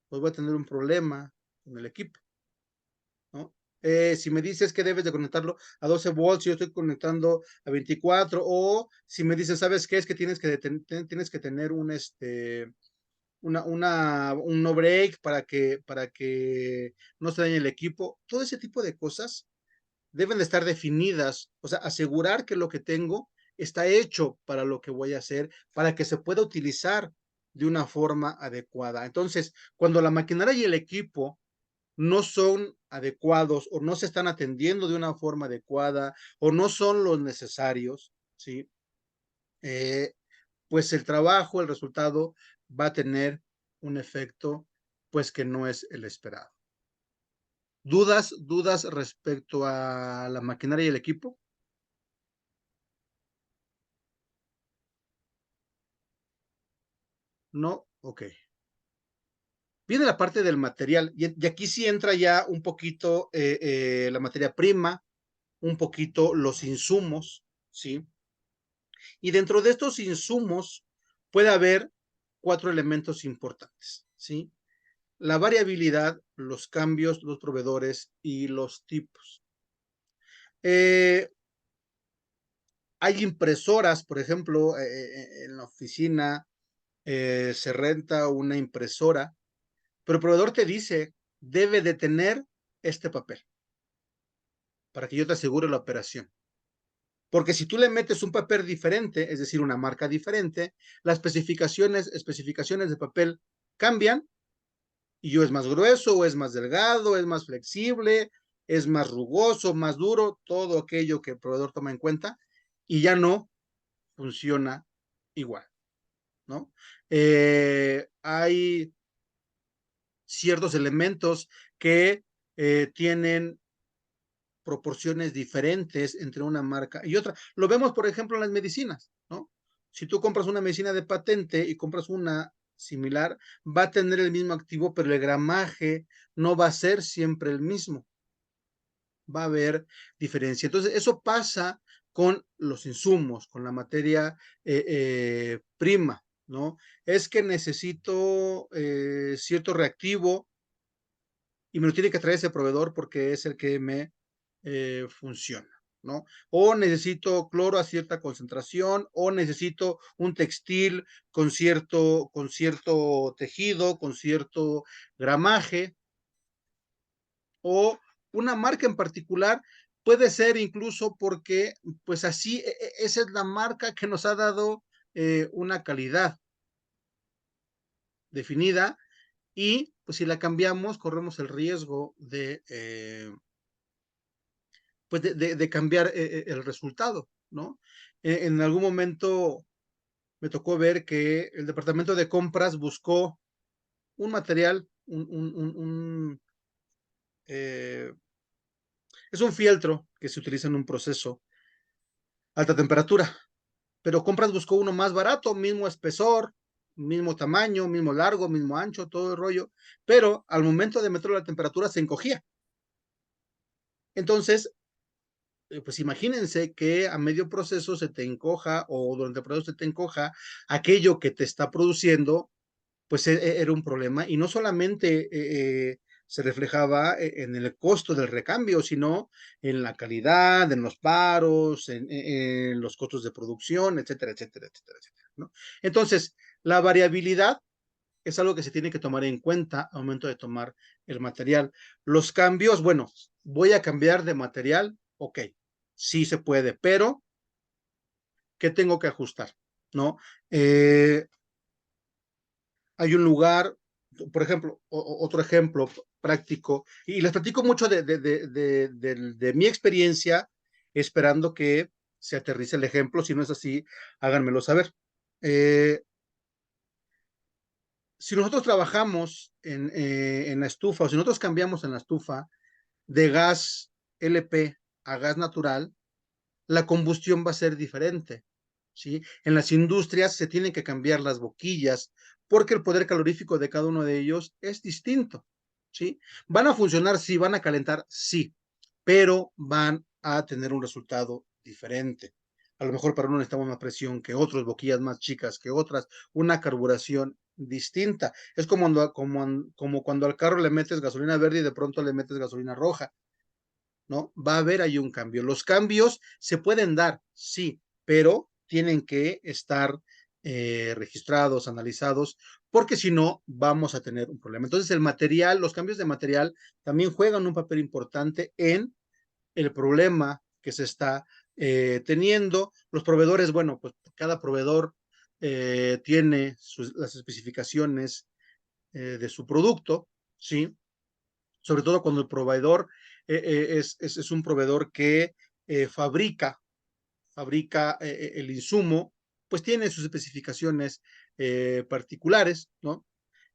S1: pues voy a tener un problema con el equipo, ¿no? Si me dices que debes de conectarlo a 12 volts, yo estoy conectando a 24, o si me dices, ¿sabes qué? Es que tienes que tener un no break para que no se dañe el equipo. Todo ese tipo de cosas deben de estar definidas, o sea, asegurar que lo que tengo está hecho para lo que voy a hacer, para que se pueda utilizar de una forma adecuada. Entonces, cuando la maquinaria y el equipo no son adecuados o no se están atendiendo de una forma adecuada o no son los necesarios, ¿sí? Eh, pues el trabajo, el resultado va a tener un efecto pues que no es el esperado. ¿Dudas respecto a la maquinaria y el equipo? No, ok. Viene la parte del material y aquí sí entra ya un poquito la materia prima, un poquito los insumos, ¿sí? Y dentro de estos insumos puede haber 4 elementos importantes, ¿sí? La variabilidad, los cambios, los proveedores y los tipos. Eh, hay impresoras, por ejemplo, en la oficina se renta una impresora, pero el proveedor te dice, debe de tener este papel para que yo te asegure la operación. Porque si tú le metes un papel diferente, es decir, una marca diferente, las especificaciones de papel cambian y yo es más grueso, o es más delgado, es más flexible, es más rugoso, más duro, todo aquello que el proveedor toma en cuenta y ya no funciona igual, ¿no? Hay ciertos elementos que tienen proporciones diferentes entre una marca y otra. Lo vemos, por ejemplo, en las medicinas, ¿no? Si tú compras una medicina de patente y compras una similar, va a tener el mismo activo, pero el gramaje no va a ser siempre el mismo. Va a haber diferencia. Entonces, eso pasa con los insumos, con la materia prima, ¿no? Es que necesito cierto reactivo y me lo tiene que traer ese proveedor porque es el que me funciona, ¿no? O necesito cloro a cierta concentración, o necesito un textil con cierto tejido, con cierto gramaje, o una marca en particular puede ser incluso porque, pues así, esa es la marca que nos ha dado una calidad definida y pues si la cambiamos corremos el riesgo de cambiar el resultado, ¿no? En algún momento me tocó ver que el departamento de compras buscó un material, Es un fieltro que se utiliza en un proceso a alta temperatura, pero Compras buscó uno más barato, mismo espesor, mismo tamaño, mismo largo, mismo ancho, todo el rollo, pero al momento de meterlo a la temperatura se encogía. Entonces, pues imagínense que a medio proceso se te encoja o durante el proceso se te encoja aquello que te está produciendo, pues era un problema y no solamente se reflejaba en el costo del recambio, sino en la calidad, en los paros, en los costos de producción, etcétera, etcétera, etcétera, etcétera, ¿no? Entonces, la variabilidad es algo que se tiene que tomar en cuenta al momento de tomar el material. Los cambios, bueno, voy a cambiar de material, ok, sí se puede, pero ¿qué tengo que ajustar? ¿No? Hay un lugar, por ejemplo, otro ejemplo práctico, y les platico mucho de mi experiencia, esperando que se aterrice el ejemplo. Si no es así, háganmelo saber. Eh, si nosotros trabajamos en la estufa, o si nosotros cambiamos en la estufa de gas LP a gas natural, la combustión va a ser diferente, ¿sí? En las industrias se tienen que cambiar las boquillas porque el poder calorífico de cada uno de ellos es distinto, ¿sí? ¿Van a funcionar? Sí. ¿Van a calentar? Sí, pero van a tener un resultado diferente. A lo mejor para uno necesitamos más presión que otros, boquillas más chicas que otras, una carburación distinta. Es como cuando al carro le metes gasolina verde y de pronto le metes gasolina roja, ¿no? Va a haber ahí un cambio. Los cambios se pueden dar, sí, pero tienen que estar registrados, analizados, porque si no, vamos a tener un problema. Entonces, el material, los cambios de material también juegan un papel importante en el problema que se está teniendo. Los proveedores, bueno, pues cada proveedor tiene las especificaciones de su producto, ¿sí? Sobre todo cuando el proveedor es un proveedor que fabrica el insumo, pues tiene sus especificaciones particulares, ¿no?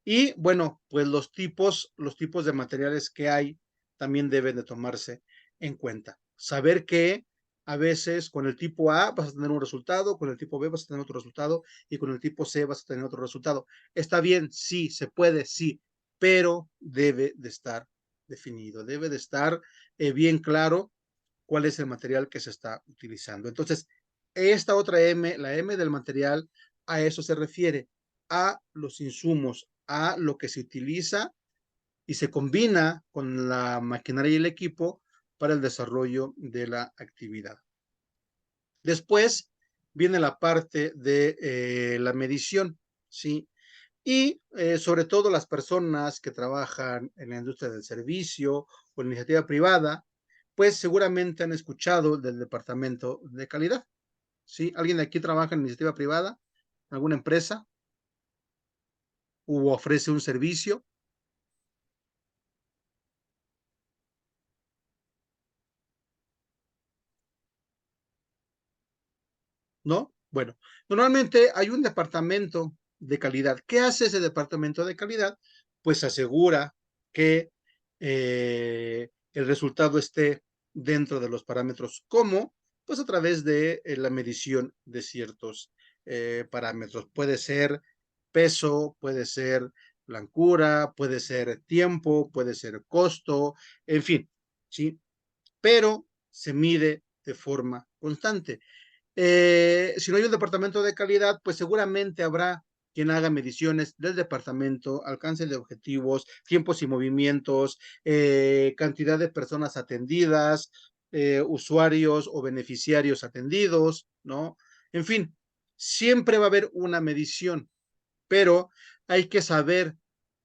S1: Y bueno, pues los tipos de materiales que hay también deben de tomarse en cuenta. Saber que a veces con el tipo A vas a tener un resultado, con el tipo B vas a tener otro resultado y con el tipo C vas a tener otro resultado. Está bien, sí, se puede, sí, pero debe de estar definido, debe de estar bien claro cuál es el material que se está utilizando. Entonces, esta otra M, la M del material, a eso se refiere, a los insumos, a lo que se utiliza y se combina con la maquinaria y el equipo para el desarrollo de la actividad. Después viene la parte de la medición, ¿sí? Y sobre todo las personas que trabajan en la industria del servicio o en la iniciativa privada, pues seguramente han escuchado del departamento de calidad, ¿sí? ¿Alguien de aquí trabaja en iniciativa privada? ¿Alguna empresa? ¿O ofrece un servicio? ¿No? Bueno, normalmente hay un departamento de calidad. ¿Qué hace ese departamento de calidad? Pues asegura que el resultado esté dentro de los parámetros. ¿Cómo? Pues a través de la medición de ciertos parámetros. Puede ser peso, puede ser blancura, puede ser tiempo, puede ser costo, en fin, ¿sí? Pero se mide de forma constante. Si no hay un departamento de calidad, pues seguramente habrá quien haga mediciones del departamento, alcance de objetivos, tiempos y movimientos, cantidad de personas atendidas, usuarios o beneficiarios atendidos, ¿no? En fin, siempre va a haber una medición, pero hay que saber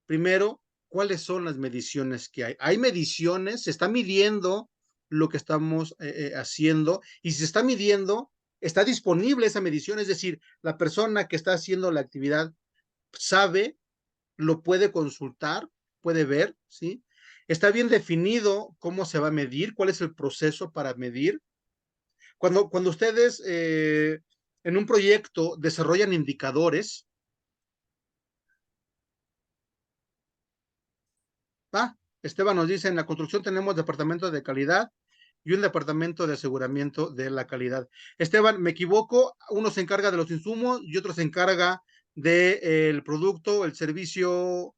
S1: primero cuáles son las mediciones que hay. Hay mediciones, se está midiendo lo que estamos haciendo y si se está midiendo, está disponible esa medición, es decir, la persona que está haciendo la actividad sabe, lo puede consultar, puede ver, ¿sí? Está bien definido cómo se va a medir, cuál es el proceso para medir. Cuando ustedes en un proyecto desarrollan indicadores, ¿va? Esteban nos dice, en la construcción tenemos departamento de calidad y un departamento de aseguramiento de la calidad. Esteban, ¿me equivoco? Uno se encarga de los insumos y otro se encarga del producto, el servicio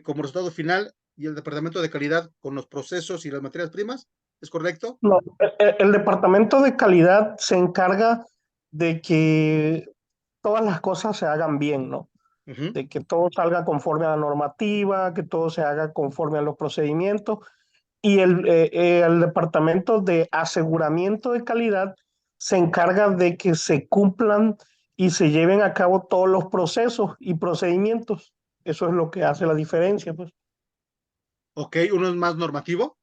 S1: como resultado final y el departamento de calidad con los procesos y las materias primas. ¿Es correcto?
S3: No, el departamento de calidad se encarga de que todas las cosas se hagan bien, ¿no?
S1: Uh -huh.
S3: De que todo salga conforme a la normativa, que todo se haga conforme a los procedimientos. Y el departamento de aseguramiento de calidad se encarga de que se cumplan y se lleven a cabo todos los procesos y procedimientos. Eso es lo que hace la diferencia, pues.
S1: Ok, uno es más normativo.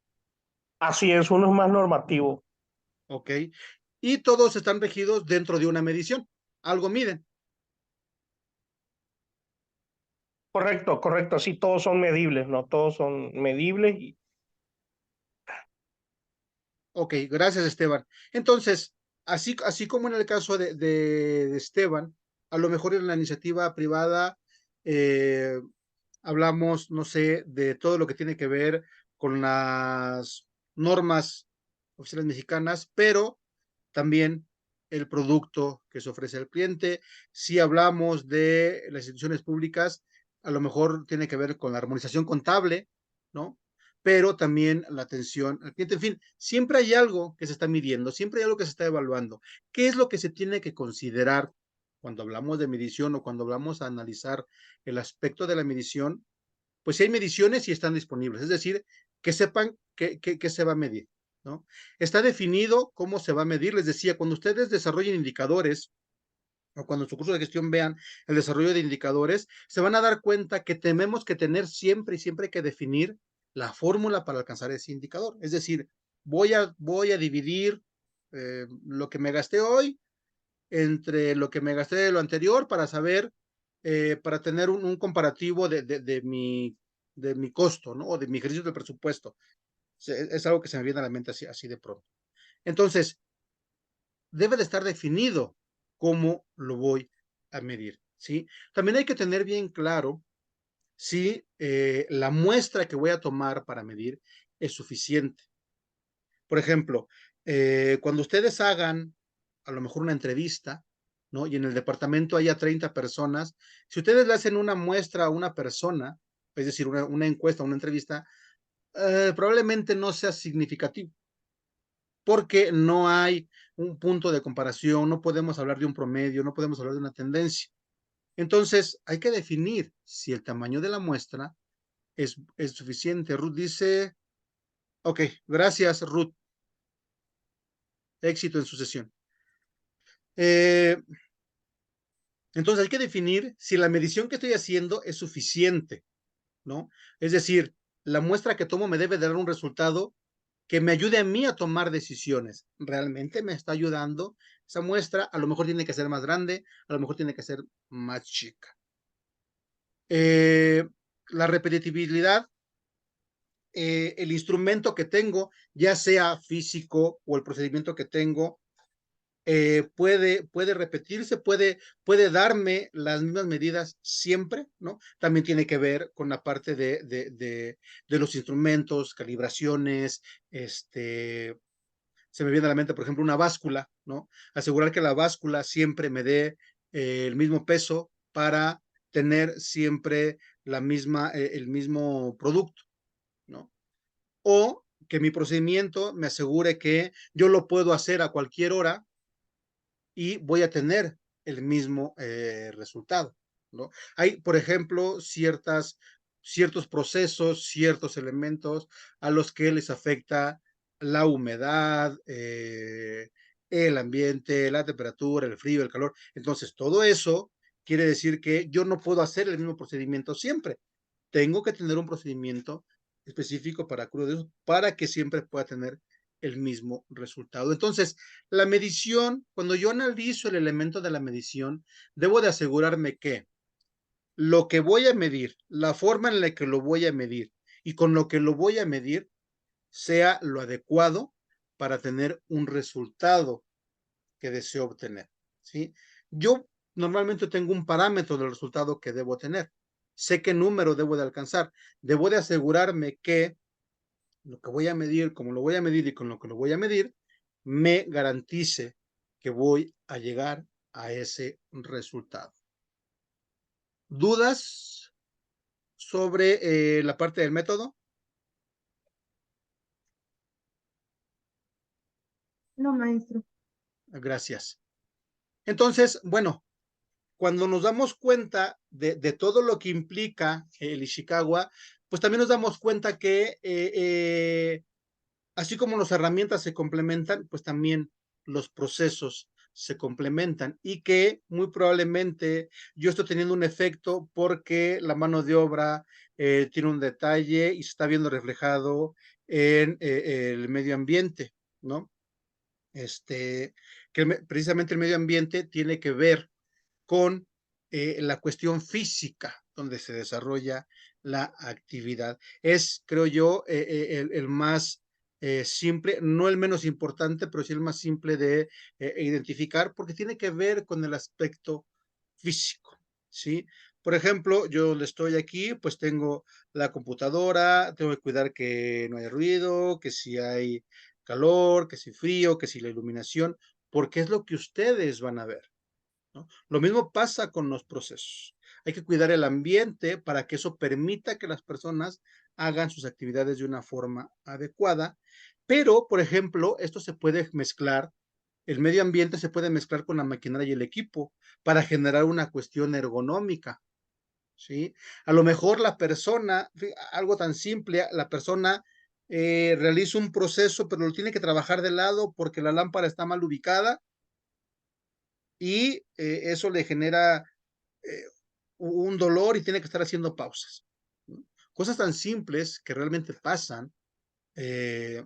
S3: Así es, uno es más normativo.
S1: Ok. Y todos están regidos dentro de una medición. Algo miden.
S3: Correcto, correcto. Sí, todos son medibles, ¿no? Todos son medibles.
S1: Ok, gracias, Esteban. Entonces, así como en el caso de Esteban, a lo mejor en la iniciativa privada eh, hablamos, no sé, de todo lo que tiene que ver con las normas oficiales mexicanas, pero también el producto que se ofrece al cliente. Si hablamos de las instituciones públicas, a lo mejor tiene que ver con la armonización contable, ¿no? Pero también la atención al cliente. En fin, siempre hay algo que se está midiendo, siempre hay algo que se está evaluando. ¿Qué es lo que se tiene que considerar cuando hablamos de medición o cuando hablamos a analizar el aspecto de la medición? Pues si hay mediciones y están disponibles, es decir, que sepan qué se va a medir, ¿no? Está definido cómo se va a medir, les decía, cuando ustedes desarrollen indicadores o cuando en su curso de gestión vean el desarrollo de indicadores, se van a dar cuenta que tenemos que tener siempre y siempre que definir la fórmula para alcanzar ese indicador. Es decir, voy a dividir lo que me gasté hoy entre lo que me gasté de lo anterior para saber, para tener un comparativo de mi costo, ¿no? O de mi ejercicio de presupuesto. Es algo que se me viene a la mente así de pronto. Entonces, debe de estar definido cómo lo voy a medir, ¿sí? También hay que tener bien claro si la muestra que voy a tomar para medir es suficiente. Por ejemplo, cuando ustedes hagan a lo mejor una entrevista, ¿no? Y en el departamento haya 30 personas, si ustedes le hacen una muestra a una persona, es decir, una encuesta, una entrevista, probablemente no sea significativo, porque no hay un punto de comparación, no podemos hablar de un promedio, no podemos hablar de una tendencia. Entonces, hay que definir si el tamaño de la muestra es suficiente. Ruth dice, ok, gracias Ruth, éxito en su sesión. Entonces hay que definir si la medición que estoy haciendo es suficiente, ¿no? Es decir, la muestra que tomo me debe dar un resultado que me ayude a mí a tomar decisiones. ¿Realmente me está ayudando esa muestra? A lo mejor tiene que ser más grande, a lo mejor tiene que ser más chica. La repetitividad, el instrumento que tengo, ya sea físico o el procedimiento que tengo, puede repetirse, puede darme las mismas medidas siempre, ¿no? También tiene que ver con la parte de los instrumentos, calibraciones, se me viene a la mente, por ejemplo, una báscula, ¿no? Asegurar que la báscula siempre me dé el mismo peso para tener siempre el mismo producto, ¿no? O que mi procedimiento me asegure que yo lo puedo hacer a cualquier hora y voy a tener el mismo resultado, ¿no? Hay, por ejemplo, ciertos procesos, ciertos elementos a los que les afecta la humedad, el ambiente, la temperatura, el frío, el calor. Entonces, todo eso quiere decir que yo no puedo hacer el mismo procedimiento siempre. Tengo que tener un procedimiento específico para crudo para que siempre pueda tener el mismo resultado. Entonces, la medición, cuando yo analizo el elemento de la medición, debo de asegurarme que lo que voy a medir, la forma en la que lo voy a medir y con lo que lo voy a medir sea lo adecuado para tener un resultado que deseo obtener, ¿sí? Yo normalmente tengo un parámetro del resultado que debo tener. Sé qué número debo de alcanzar. Debo de asegurarme que lo que voy a medir, cómo lo voy a medir y con lo que lo voy a medir, me garantice que voy a llegar a ese resultado. ¿Dudas sobre la parte del método?
S4: No, maestro.
S1: Gracias. Entonces, bueno, cuando nos damos cuenta de todo lo que implica el Ishikawa, pues también nos damos cuenta que así como las herramientas se complementan, pues también los procesos se complementan y que muy probablemente yo estoy teniendo un efecto porque la mano de obra tiene un detalle y se está viendo reflejado en el medio ambiente, ¿no? Que precisamente el medio ambiente tiene que ver con la cuestión física donde se desarrolla la actividad. Es, creo yo, el más simple, no el menos importante, pero sí el más simple de identificar, porque tiene que ver con el aspecto físico, ¿sí? Por ejemplo, yo estoy aquí, pues tengo la computadora, tengo que cuidar que no haya ruido, que si hay calor, que si frío, que si la iluminación, porque es lo que ustedes van a ver, ¿no? Lo mismo pasa con los procesos. Hay que cuidar el ambiente para que eso permita que las personas hagan sus actividades de una forma adecuada, pero, por ejemplo, esto se puede mezclar, el medio ambiente se puede mezclar con la maquinaria y el equipo para generar una cuestión ergonómica, ¿sí? A lo mejor la persona, algo tan simple, la persona realiza un proceso, pero lo tiene que trabajar de lado porque la lámpara está mal ubicada y eso le genera eh, un dolor y tiene que estar haciendo pausas, ¿no? Cosas tan simples que realmente pasan eh,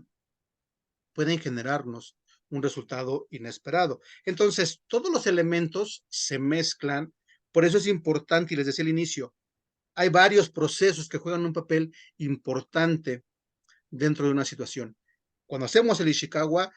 S1: pueden generarnos un resultado inesperado. Entonces, todos los elementos se mezclan, por eso es importante, y les decía al inicio, hay varios procesos que juegan un papel importante dentro de una situación. Cuando hacemos el Ishikawa,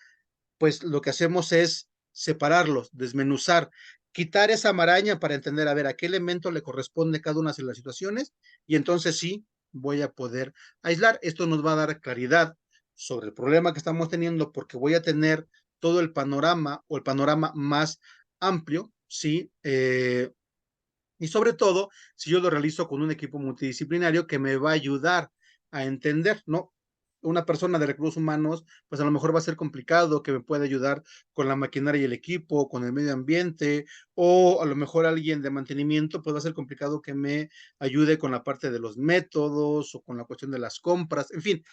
S1: pues lo que hacemos es separarlos, desmenuzar, quitar esa maraña para entender, a ver, a qué elemento le corresponde cada una de las situaciones y entonces sí voy a poder aislar. Esto nos va a dar claridad sobre el problema que estamos teniendo porque voy a tener todo el panorama o el panorama más amplio, ¿sí? Y sobre todo, si yo lo realizo con un equipo multidisciplinario que me va a ayudar a entender, ¿no? Una persona de recursos humanos, pues a lo mejor va a ser complicado que me pueda ayudar con la maquinaria y el equipo, con el medio ambiente, o a lo mejor alguien de mantenimiento, pues va a ser complicado que me ayude con la parte de los métodos o con la cuestión de las compras, en fin.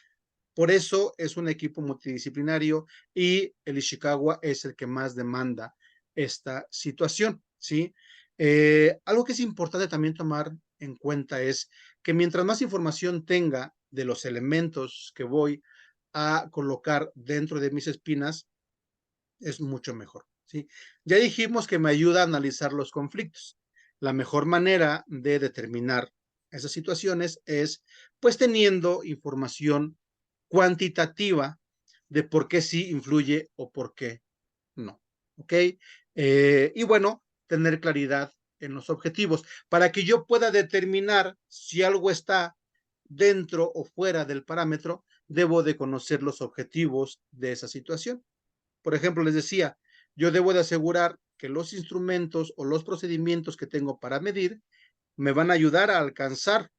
S1: Por eso es un equipo multidisciplinario y el Ishikawa es el que más demanda esta situación, ¿sí? Algo que es importante también tomar en cuenta es que mientras más información tenga de los elementos que voy a colocar dentro de mis espinas, es mucho mejor, ¿sí? Ya dijimos que me ayuda a analizar los conflictos. La mejor manera de determinar esas situaciones es, pues, teniendo información cuantitativa de por qué sí influye o por qué no, ¿ok? Y bueno, tener claridad en los objetivos para que yo pueda determinar si algo está dentro o fuera del parámetro, debo de conocer los objetivos de esa situación. Por ejemplo, les decía, yo debo de asegurar que los instrumentos o los procedimientos que tengo para medir me van a ayudar a alcanzar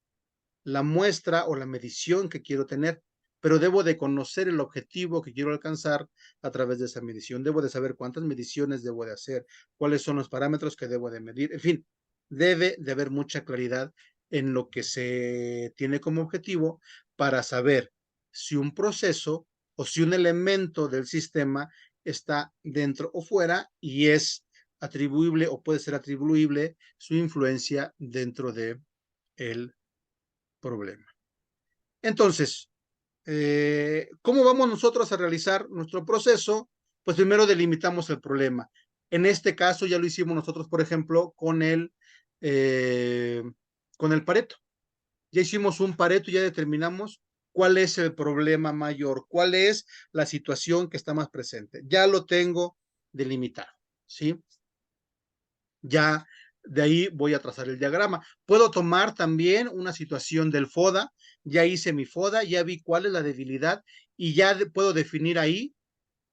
S1: la muestra o la medición que quiero tener, pero debo de conocer el objetivo que quiero alcanzar a través de esa medición. Debo de saber cuántas mediciones debo de hacer, cuáles son los parámetros que debo de medir, en fin, debe de haber mucha claridad en lo que se tiene como objetivo para saber si un proceso o si un elemento del sistema está dentro o fuera y es atribuible o puede ser atribuible su influencia dentro de el problema. Entonces, ¿cómo vamos nosotros a realizar nuestro proceso? Pues primero delimitamos el problema. En este caso ya lo hicimos nosotros, por ejemplo, con el Pareto. Ya hicimos un Pareto y ya determinamos cuál es el problema mayor, cuál es la situación que está más presente. Ya lo tengo delimitado, ¿sí? Ya de ahí voy a trazar el diagrama. Puedo tomar también una situación del FODA, ya hice mi FODA, ya vi cuál es la debilidad y ya puedo definir ahí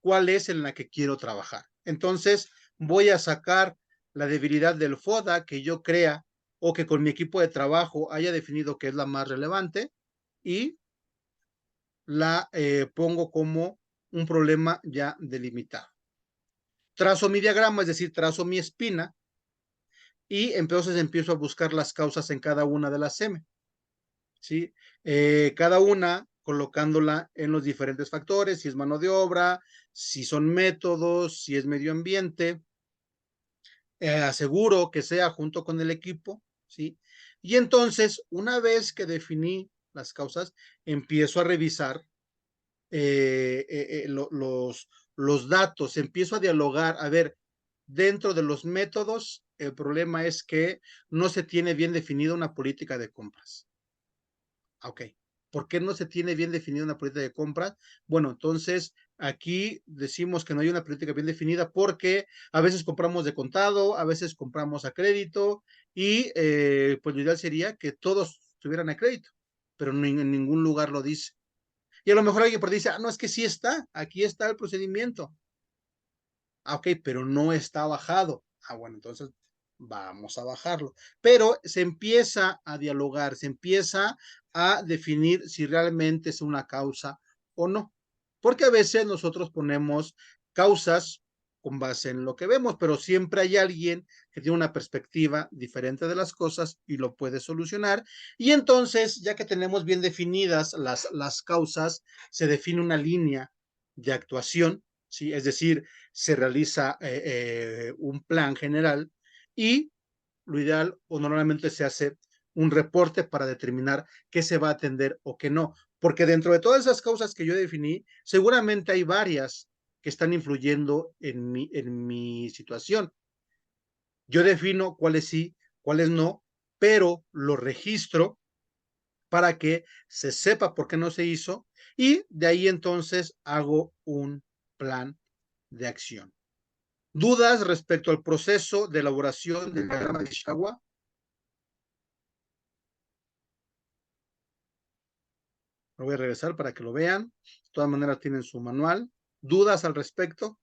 S1: cuál es en la que quiero trabajar. Entonces, voy a sacar la debilidad del FODA que yo crea o que con mi equipo de trabajo haya definido que es la más relevante y la pongo como un problema ya delimitado. Trazo mi diagrama, es decir, trazo mi espina y entonces empiezo a buscar las causas en cada una de las M, ¿sí? Cada una colocándola en los diferentes factores, si es mano de obra, si son métodos, si es medio ambiente, aseguro que sea junto con el equipo, ¿sí? Y entonces, una vez que definí las causas, empiezo a revisar los datos, empiezo a dialogar, a ver, dentro de los métodos, el problema es que no se tiene bien definida una política de compras. Ok. ¿Por qué no se tiene bien definida una política de compras? Bueno, entonces aquí decimos que no hay una política bien definida porque a veces compramos de contado, a veces compramos a crédito y pues lo ideal sería que todos tuvieran a crédito, pero en ningún lugar lo dice. Y a lo mejor alguien por dice, no, es que sí está, aquí está el procedimiento. Ok, pero no está bajado. Bueno, entonces vamos a bajarlo. Pero se empieza a dialogar, se empieza a definir si realmente es una causa o no. Porque a veces nosotros ponemos causas con base en lo que vemos, pero siempre hay alguien que tiene una perspectiva diferente de las cosas y lo puede solucionar. Y entonces, ya que tenemos bien definidas las causas, se define una línea de actuación, ¿sí? Es decir, se realiza un plan general y lo ideal o normalmente se hace un reporte para determinar qué se va a atender o qué no. Porque dentro de todas esas causas que yo definí, seguramente hay varias que están influyendo en mi situación. Yo defino cuáles sí, cuáles no, pero lo registro para que se sepa por qué no se hizo y de ahí entonces hago un plan de acción. ¿Dudas respecto al proceso de elaboración del diagrama de Ishikawa? Lo voy a regresar para que lo vean. De todas maneras tienen su manual. ¿Dudas al respecto?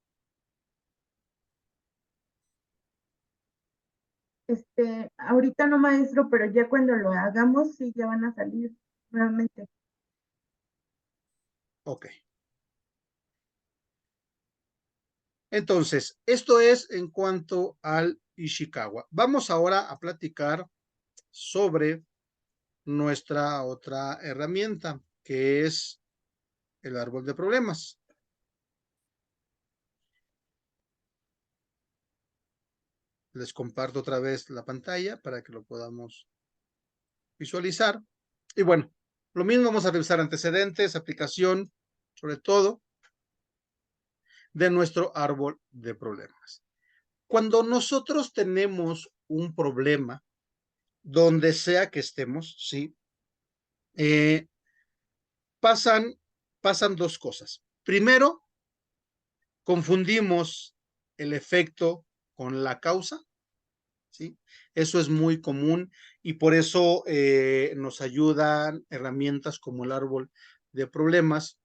S4: Ahorita no, maestro, pero ya cuando lo hagamos, sí, ya van a salir nuevamente.
S1: Ok. Entonces, esto es en cuanto al Ishikawa. Vamos ahora a platicar sobre nuestra otra herramienta, que es el árbol de problemas. Les comparto otra vez la pantalla para que lo podamos visualizar. Y bueno, lo mismo vamos a revisar antecedentes, aplicación, sobre todo, de nuestro árbol de problemas. Cuando nosotros tenemos un problema, donde sea que estemos, ¿sí? Pasan dos cosas. Primero, confundimos el efecto con la causa, ¿sí? Eso es muy común y por eso nos ayudan herramientas como el árbol de problemas.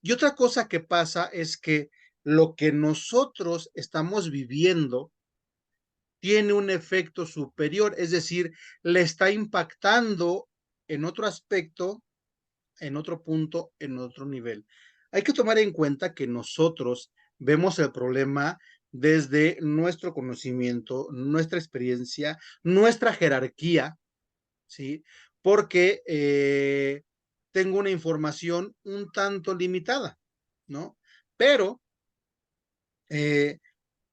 S1: Y otra cosa que pasa es que lo que nosotros estamos viviendo tiene un efecto superior, es decir, le está impactando en otro aspecto, en otro punto, en otro nivel. Hay que tomar en cuenta que nosotros vemos el problema desde nuestro conocimiento, nuestra experiencia, nuestra jerarquía, ¿sí? Porque tengo una información un tanto limitada, ¿no? Pero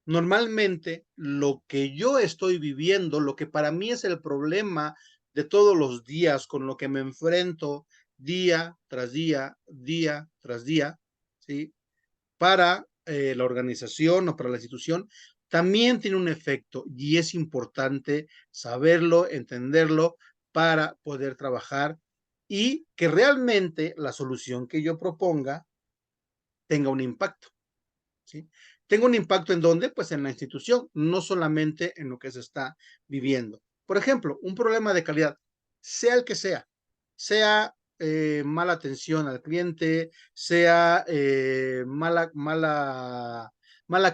S1: normalmente lo que yo estoy viviendo, lo que para mí es el problema de todos los días, con lo que me enfrento día tras día, día tras día, ¿sí? Para la organización o para la institución, también tiene un efecto y es importante saberlo, entenderlo para poder trabajar y que realmente la solución que yo proponga tenga un impacto, ¿sí? Tengo un impacto ¿en dónde? Pues en la institución, no solamente en lo que se está viviendo. Por ejemplo, un problema de calidad, sea el que sea mala atención al cliente, sea mala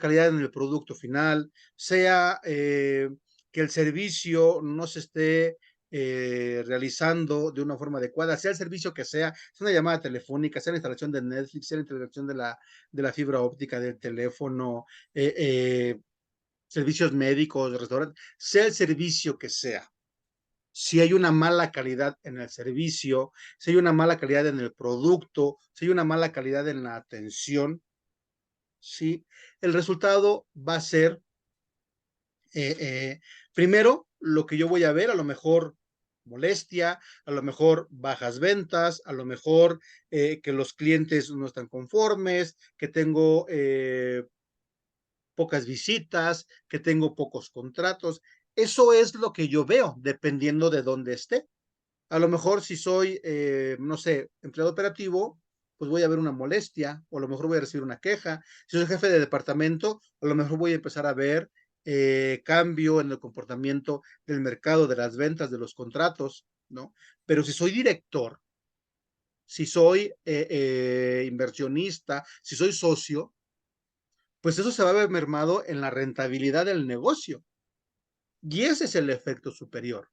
S1: calidad en el producto final, sea que el servicio no se esté realizando de una forma adecuada, sea el servicio que sea una llamada telefónica, sea la instalación de Netflix, sea la instalación de la fibra óptica, del teléfono, servicios médicos, restaurantes, sea el servicio que sea. Si hay una mala calidad en el servicio, si hay una mala calidad en el producto, si hay una mala calidad en la atención, ¿sí? El resultado va a ser, primero, lo que yo voy a ver, a lo mejor molestia, a lo mejor bajas ventas, a lo mejor que los clientes no están conformes, que tengo pocas visitas, que tengo pocos contratos. Eso es lo que yo veo, dependiendo de dónde esté. A lo mejor si soy, no sé, empleado operativo, pues voy a ver una molestia, o a lo mejor voy a recibir una queja. Si soy jefe de departamento, a lo mejor voy a empezar a ver cambio en el comportamiento del mercado, de las ventas, de los contratos, ¿no? Pero si soy director, si soy inversionista, si soy socio, pues eso se va a ver mermado en la rentabilidad del negocio. Y ese es el efecto superior.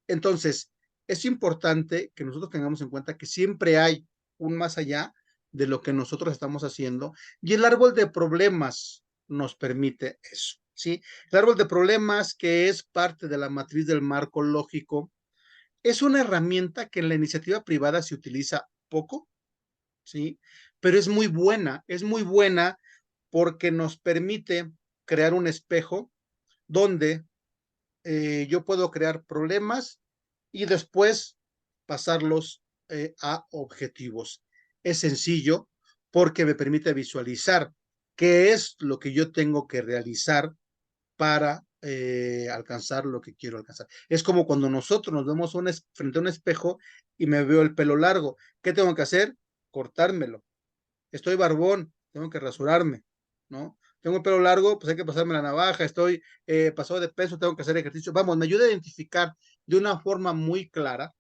S1: Entonces, es importante que nosotros tengamos en cuenta que siempre hay un más allá de lo que nosotros estamos haciendo y el árbol de problemas nos permite eso, ¿sí? El árbol de problemas, que es parte de la matriz del marco lógico, es una herramienta que en la iniciativa privada se utiliza poco, ¿sí? Pero es muy buena porque nos permite crear un espejo donde yo puedo crear problemas y después pasarlos a objetivos. Es sencillo porque me permite visualizar qué es lo que yo tengo que realizar para alcanzar lo que quiero alcanzar. Es como cuando nosotros nos vemos frente a un espejo y me veo el pelo largo. ¿Qué tengo que hacer? Cortármelo. Estoy barbón, tengo que rasurarme, ¿no? Tengo el pelo largo, pues hay que pasarme la navaja, estoy pasado de peso, tengo que hacer ejercicio. Vamos, me ayuda a identificar de una forma muy clara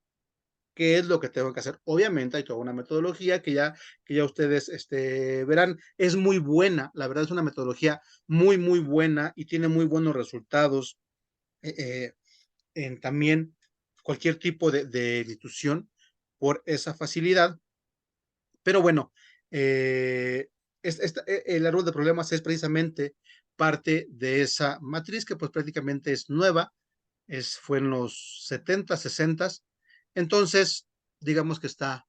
S1: qué es lo que tengo que hacer. Obviamente hay toda una metodología que ya ustedes verán, es muy buena, la verdad es una metodología muy, muy buena y tiene muy buenos resultados en también cualquier tipo de institución por esa facilidad. Pero bueno, el árbol de problemas es precisamente parte de esa matriz que pues prácticamente es nueva, fue en los 70, 60. Entonces, digamos que está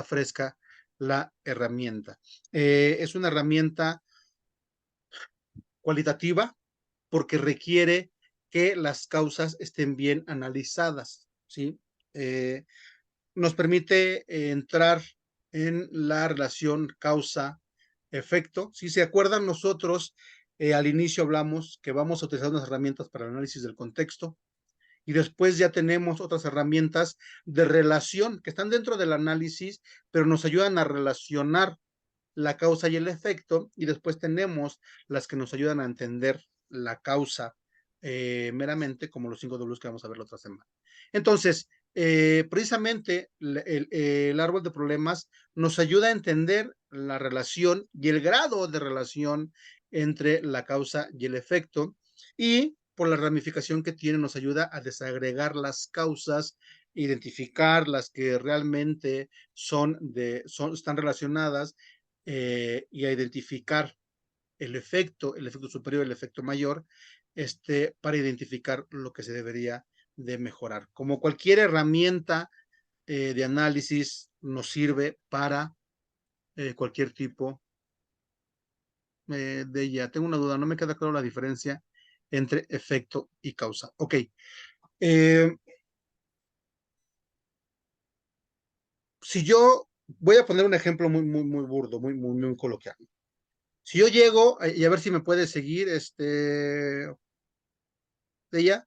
S1: fresca la herramienta. Es una herramienta cualitativa porque requiere que las causas estén bien analizadas, ¿sí? Nos permite entrar en la relación causa-efecto. Si se acuerdan, nosotros al inicio hablamos que vamos a utilizar unas herramientas para el análisis del contexto y después ya tenemos otras herramientas de relación que están dentro del análisis, pero nos ayudan a relacionar la causa y el efecto, y después tenemos las que nos ayudan a entender la causa meramente, como los 5 W que vamos a ver la otra semana. Entonces, precisamente el árbol de problemas nos ayuda a entender la relación y el grado de relación entre la causa y el efecto, y por la ramificación que tiene nos ayuda a desagregar las causas, identificar las que realmente están relacionadas y a identificar el efecto superior, el efecto mayor, para identificar lo que se debería de mejorar. Como cualquier herramienta de análisis nos sirve para cualquier tipo de ella. Tengo una duda, no me queda claro la diferencia entre efecto y causa. Ok. Si yo voy a poner un ejemplo muy, muy, muy burdo, muy, muy, muy coloquial. Si yo llego, y a ver si me puede seguir, de ella,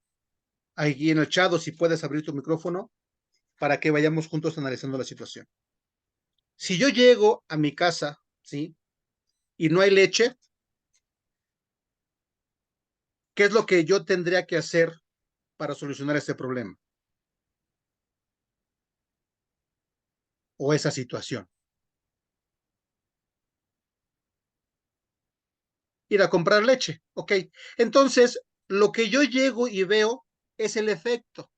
S1: aquí en el chat, o si puedes abrir tu micrófono para que vayamos juntos analizando la situación. Si yo llego a mi casa, ¿sí? Y no hay leche, ¿Qué es lo que yo tendría que hacer para solucionar este problema o esa situación? Ir a comprar leche, ok. Entonces, lo que yo llego y veo es el efecto,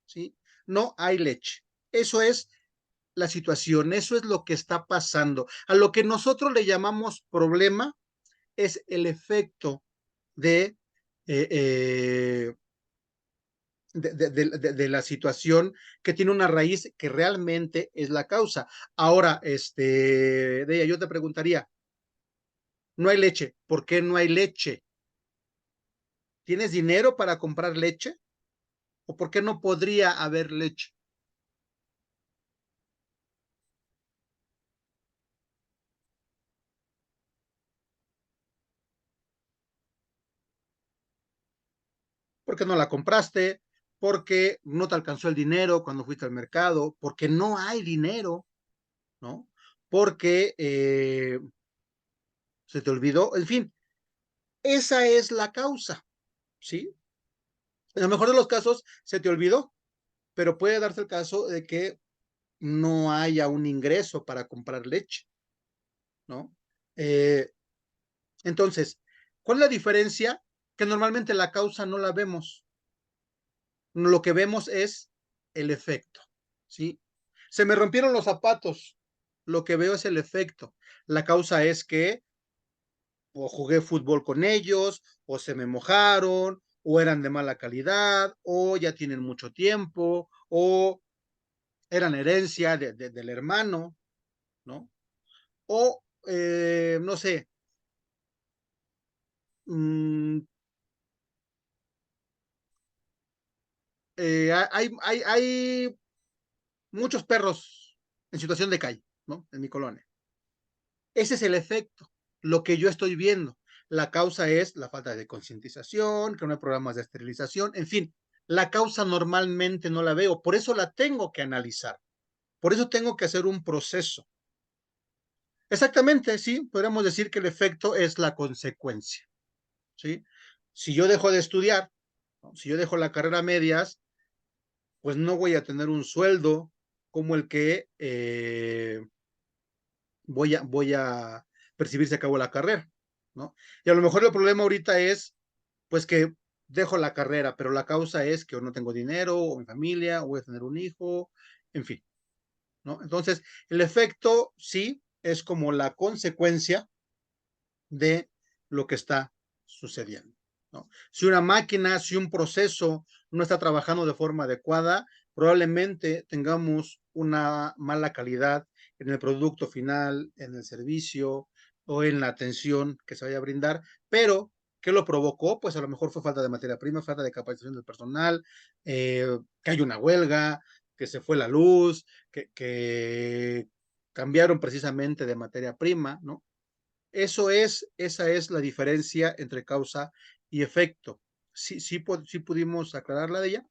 S1: ¿sí? No hay leche. Eso es la situación, eso es lo que está pasando. A lo que nosotros le llamamos problema es el efecto de, eh, eh, de la situación que tiene una raíz que realmente es la causa. Ahora, de ella, yo te preguntaría, no hay leche, ¿por qué no hay leche? ¿Tienes dinero para comprar leche? ¿O por qué no podría haber leche? Porque no la compraste, porque no te alcanzó el dinero cuando fuiste al mercado, porque no hay dinero, ¿no? Porque se te olvidó, en fin, esa es la causa, ¿sí? En lo mejor de los casos se te olvidó, pero puede darse el caso de que no haya un ingreso para comprar leche, ¿no? Eh, entonces, ¿cuál es la diferencia? Que normalmente la causa no la vemos, lo que vemos es el efecto, ¿sí? Se me rompieron los zapatos, lo que veo es el efecto. La causa es que o jugué fútbol con ellos, o se me mojaron, o eran de mala calidad, o ya tienen mucho tiempo, o eran herencia del hermano, ¿no? O, no sé, mmm, hay muchos perros en situación de calle, ¿no? En mi colonia. Ese es el efecto, lo que yo estoy viendo. La causa es la falta de concientización, que no hay programas de esterilización, en fin, la causa normalmente no la veo, por eso la tengo que analizar, por eso tengo que hacer un proceso. Exactamente, sí, podríamos decir que el efecto es la consecuencia, ¿sí? Si yo dejo de estudiar, ¿no? Si yo dejo la carrera a medias, pues no voy a tener un sueldo como el que voy a percibir si acabo la carrera, ¿no? Y a lo mejor el problema ahorita es, pues que dejo la carrera, pero la causa es que o no tengo dinero, o mi familia, o voy a tener un hijo, en fin, ¿no? Entonces, el efecto sí es como la consecuencia de lo que está sucediendo, ¿no? Si una máquina, si un proceso no está trabajando de forma adecuada, probablemente tengamos una mala calidad en el producto final, en el servicio o en la atención que se vaya a brindar, pero ¿qué lo provocó? Pues a lo mejor fue falta de materia prima, falta de capacitación del personal, que hay una huelga, que se fue la luz, que cambiaron precisamente de materia prima, ¿no? Esa es la diferencia entre causa y efecto. Sí, sí pudimos aclararla de ella.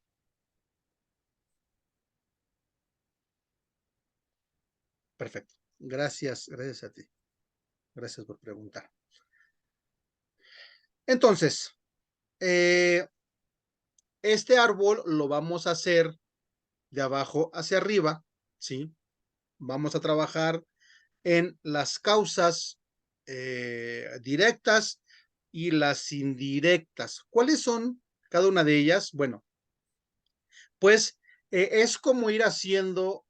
S1: Perfecto. Gracias a ti. Gracias por preguntar. Entonces, este árbol lo vamos a hacer de abajo hacia arriba, ¿sí? Vamos a trabajar en las causas directas y las indirectas. ¿Cuáles son cada una de ellas? Bueno, pues es como ir haciendo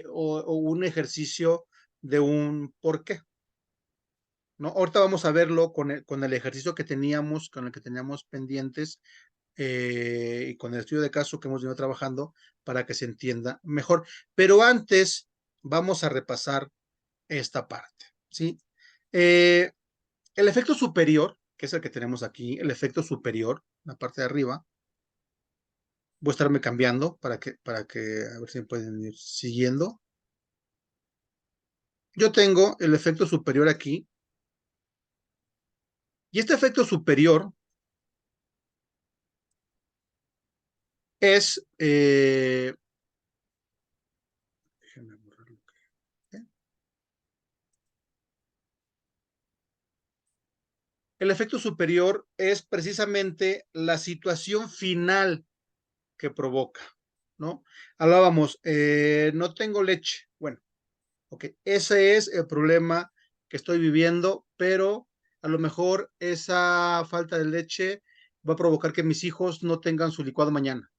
S1: o un ejercicio de un por qué, ¿no? Ahorita vamos a verlo con el ejercicio que teníamos, con el que teníamos pendientes y con el estudio de caso que hemos venido trabajando para que se entienda mejor. Pero antes vamos a repasar esta parte, ¿sí? Eh, el efecto superior, que es el que tenemos aquí, el efecto superior, la parte de arriba, voy a estarme cambiando para que a ver si me pueden ir siguiendo. Yo tengo el efecto superior aquí, y este efecto superior es, déjenme borrar lo que, El efecto superior es precisamente la situación final que provoca, ¿no? Hablábamos, no tengo leche. Bueno, ok, ese es el problema que estoy viviendo, pero a lo mejor esa falta de leche va a provocar que mis hijos no tengan su licuado mañana,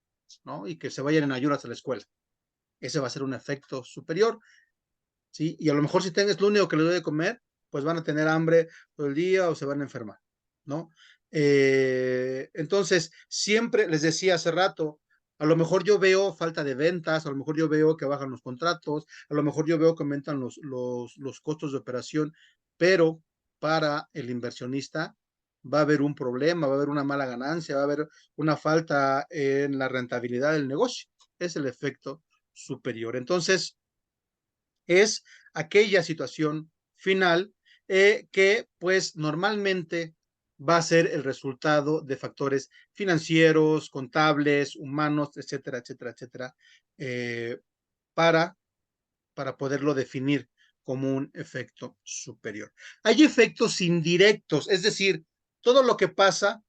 S1: ¿no? Y que se vayan en ayunas a la escuela. Ese va a ser un efecto superior, ¿sí? Y a lo mejor si tengas lo único que les doy de comer, pues van a tener hambre todo el día o se van a enfermar, ¿no? Entonces, siempre les decía hace rato, a lo mejor yo veo falta de ventas, a lo mejor yo veo que bajan los contratos, a lo mejor yo veo que aumentan los costos de operación, pero para el inversionista va a haber un problema, va a haber una mala ganancia, va a haber una falta en la rentabilidad del negocio. Es el efecto superior. Entonces, es aquella situación final que pues normalmente va a ser el resultado de factores financieros, contables, humanos, etcétera, etcétera, etcétera, eh, para, para poderlo definir como un efecto superior. Hay efectos indirectos, es decir, todo lo que pasa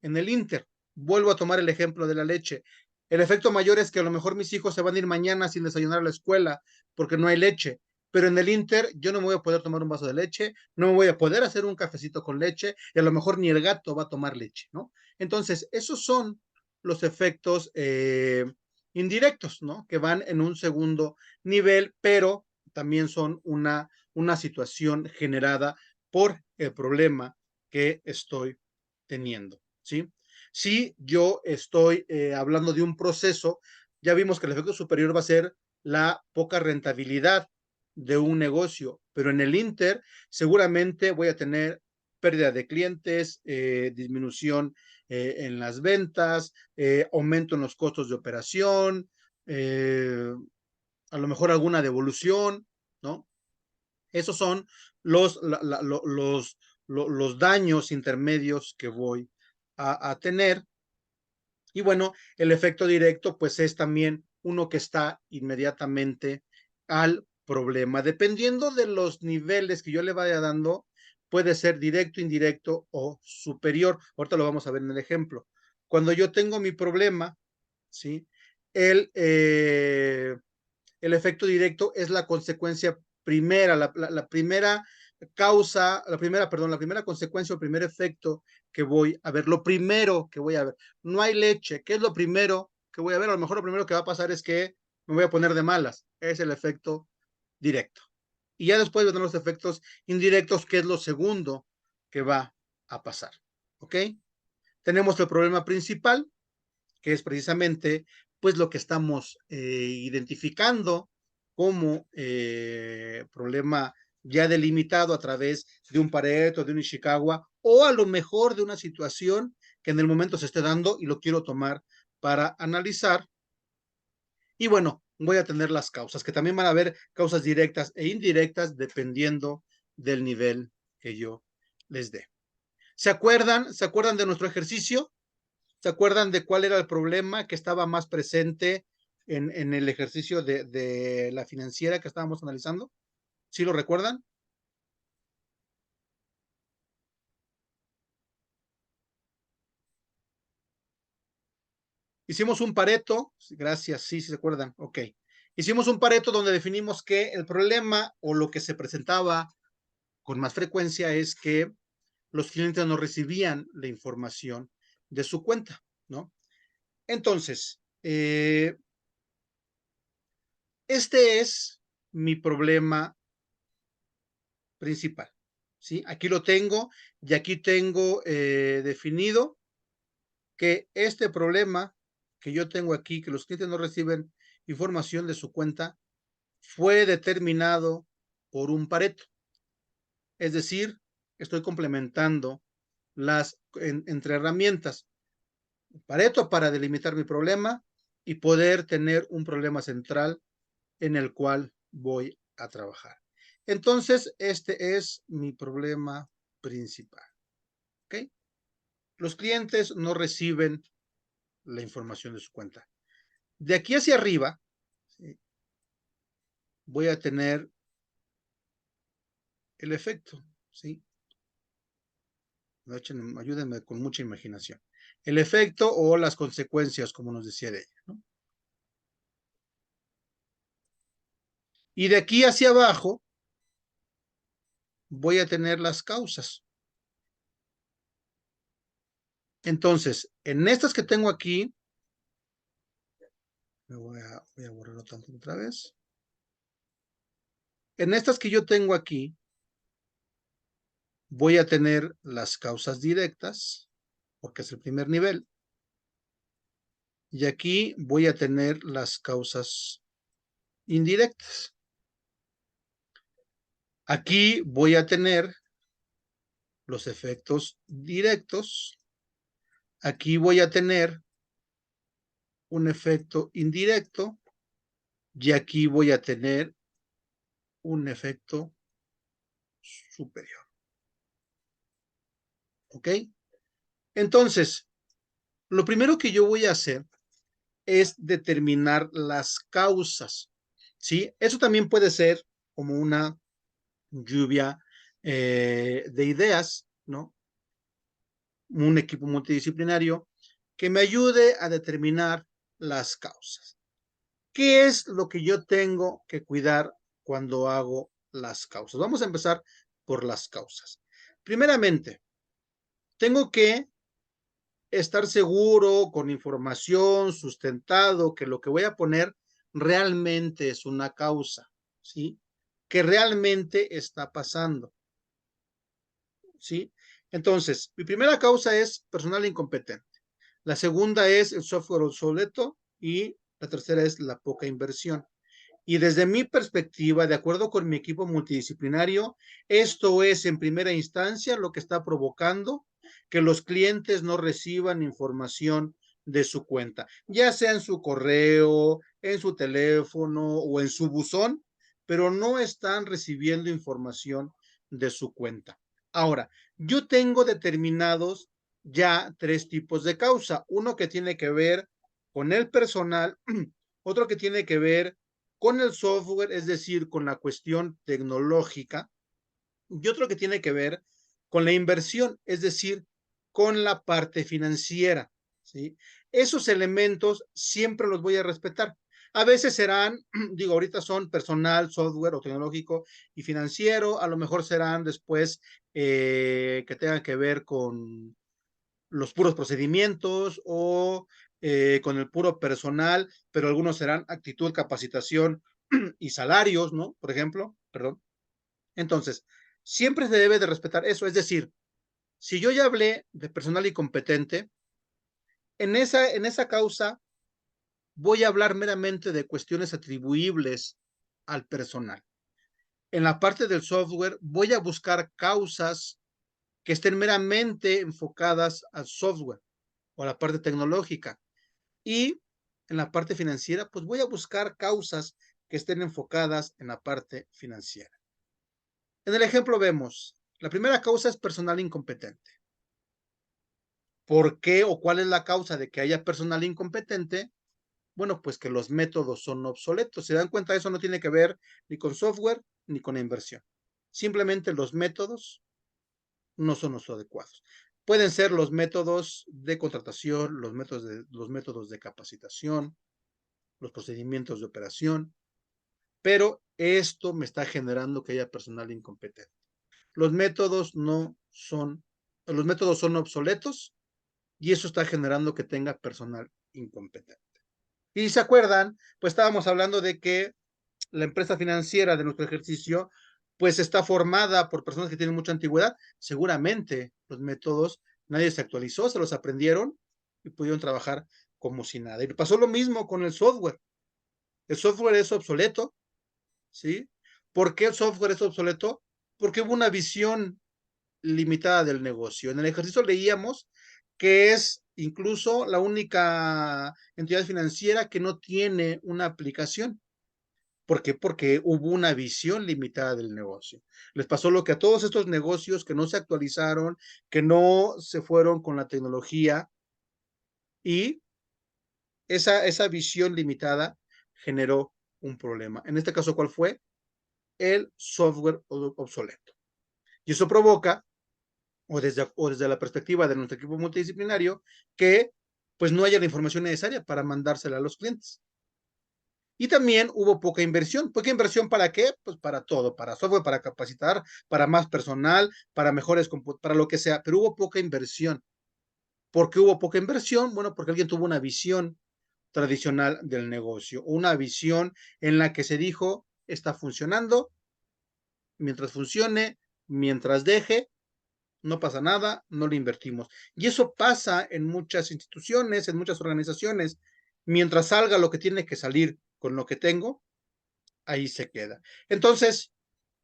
S1: en el Inter. Vuelvo a tomar el ejemplo de la leche. El efecto mayor es que a lo mejor mis hijos se van a ir mañana sin desayunar a la escuela porque no hay leche. Pero en el Inter yo no me voy a poder tomar un vaso de leche, no me voy a poder hacer un cafecito con leche y a lo mejor ni el gato va a tomar leche, ¿no? Entonces, esos son los efectos indirectos, ¿no? Que van en un segundo nivel, pero también son una situación generada por el problema que estoy teniendo, ¿sí? Si yo estoy hablando de un proceso, ya vimos que el efecto superior va a ser la poca rentabilidad de un negocio, pero en el Inter seguramente voy a tener pérdida de clientes, disminución en las ventas, aumento en los costos de operación, a lo mejor alguna devolución, ¿no? Esos son los, los daños intermedios que voy a tener. Y bueno, el efecto directo, pues es también uno que está inmediatamente al problema. Dependiendo de los niveles que yo le vaya dando, puede ser directo, indirecto o superior. Ahorita lo vamos a ver en el ejemplo. Cuando yo tengo mi problema, ¿sí? El, eh, el efecto directo es la consecuencia primera, la primera causa, la primera consecuencia o primer efecto que voy a ver, lo primero que voy a ver. No hay leche, ¿qué es lo primero que voy a ver? A lo mejor lo primero que va a pasar es que me voy a poner de malas, es el efecto directo. Y ya después vendrán los efectos indirectos, que es lo segundo que va a pasar, ¿ok? Tenemos el problema principal, que es precisamente pues lo que estamos identificando como problema ya delimitado a través de un Pareto, de un Ishikawa, o a lo mejor de una situación que en el momento se esté dando y lo quiero tomar para analizar. Y bueno, voy a tener las causas, que también van a haber causas directas e indirectas dependiendo del nivel que yo les dé. ¿Se acuerdan? ¿Se acuerdan de nuestro ejercicio? ¿Se acuerdan de cuál era el problema que estaba más presente en el ejercicio de la financiera que estábamos analizando? ¿Sí lo recuerdan? Hicimos un Pareto, gracias, sí, sí se acuerdan, ok. Hicimos un Pareto donde definimos que el problema o lo que se presentaba con más frecuencia es que los clientes no recibían la información de su cuenta, ¿no? Entonces, este es mi problema principal, ¿sí? Aquí lo tengo y aquí tengo definido que este problema que yo tengo aquí, que los clientes no reciben información de su cuenta, fue determinado por un Pareto. Es decir, estoy complementando entre herramientas. Pareto para delimitar mi problema y poder tener un problema central en el cual voy a trabajar. Entonces, este es mi problema principal. ¿Ok? Los clientes no reciben la información de su cuenta. De aquí hacia arriba, ¿sí? Voy a tener el efecto, ¿sí? Ayúdenme con mucha imaginación. El efecto o las consecuencias, como nos decía de ella, ¿no? Y de aquí hacia abajo voy a tener las causas. Entonces, en estas que tengo aquí, voy a borrarlo tanto otra vez. En estas que yo tengo aquí, voy a tener las causas directas, porque es el primer nivel. Y aquí voy a tener las causas indirectas. Aquí voy a tener los efectos directos. Aquí voy a tener un efecto indirecto. Y aquí voy a tener un efecto superior. ¿Ok? Entonces, lo primero que yo voy a hacer es determinar las causas, ¿sí? Eso también puede ser como una lluvia de ideas, ¿no? Un equipo multidisciplinario que me ayude a determinar las causas. ¿Qué es lo que yo tengo que cuidar cuando hago las causas? Vamos a empezar por las causas. Primeramente, tengo que estar seguro, con información, sustentado, que lo que voy a poner realmente es una causa, ¿sí? Que realmente está pasando, ¿sí? Entonces, mi primera causa es personal incompetente. La segunda es el software obsoleto y la tercera es la poca inversión. Y desde mi perspectiva, de acuerdo con mi equipo multidisciplinario, esto es en primera instancia lo que está provocando que los clientes no reciban información de su cuenta, ya sea en su correo, en su teléfono o en su buzón, pero no están recibiendo información de su cuenta. Ahora, yo tengo determinados ya 3 tipos de causa. Uno que tiene que ver con el personal, otro que tiene que ver con el software, es decir, con la cuestión tecnológica, y otro que tiene que ver con la inversión, es decir, con la parte financiera, ¿sí? Esos elementos siempre los voy a respetar. A veces serán, digo, ahorita son personal, software o tecnológico y financiero, a lo mejor serán después que tengan que ver con los puros procedimientos o con el puro personal, pero algunos serán actitud, capacitación y salarios, ¿no? Por ejemplo, perdón. Entonces, siempre se debe de respetar eso, es decir, si yo ya hablé de personal incompetente, en esa causa voy a hablar meramente de cuestiones atribuibles al personal. En la parte del software voy a buscar causas que estén meramente enfocadas al software o a la parte tecnológica. Y en la parte financiera, pues voy a buscar causas que estén enfocadas en la parte financiera. En el ejemplo vemos, la primera causa es personal incompetente. ¿Por qué o cuál es la causa de que haya personal incompetente? Bueno, pues que los métodos son obsoletos. ¿Se dan cuenta? Eso no tiene que ver ni con software ni con inversión. Simplemente los métodos no son los adecuados. Pueden ser los métodos de contratación, los métodos de capacitación, los procedimientos de operación, pero esto me está generando que haya personal incompetente. Los métodos son obsoletos y eso está generando que tenga personal incompetente. Y si se acuerdan, pues estábamos hablando de que la empresa financiera de nuestro ejercicio, pues está formada por personas que tienen mucha antigüedad. Seguramente los métodos nadie se actualizó, se los aprendieron y pudieron trabajar como si nada. Y pasó lo mismo con el software. El software es obsoleto, ¿sí? ¿Por qué el software es obsoleto? Porque hubo una visión limitada del negocio. En el ejercicio leíamos que es incluso la única entidad financiera que no tiene una aplicación. ¿Por qué? Porque hubo una visión limitada del negocio. Les pasó lo que a todos estos negocios que no se actualizaron, que no se fueron con la tecnología y esa visión limitada generó un problema. En este caso, ¿cuál fue? El software obsoleto. Y eso provoca o desde la perspectiva de nuestro equipo multidisciplinario, que pues no haya la información necesaria para mandársela a los clientes. Y también hubo poca inversión. ¿Poca inversión para qué? Pues para todo, para software, para capacitar, para más personal, para mejores, para lo que sea, pero hubo poca inversión. ¿Por qué hubo poca inversión? Bueno, porque alguien tuvo una visión tradicional del negocio, una visión en la que se dijo, está funcionando, mientras funcione, mientras deje, no pasa nada, no le invertimos. Y eso pasa en muchas instituciones, en muchas organizaciones. Mientras salga lo que tiene que salir con lo que tengo, ahí se queda. Entonces,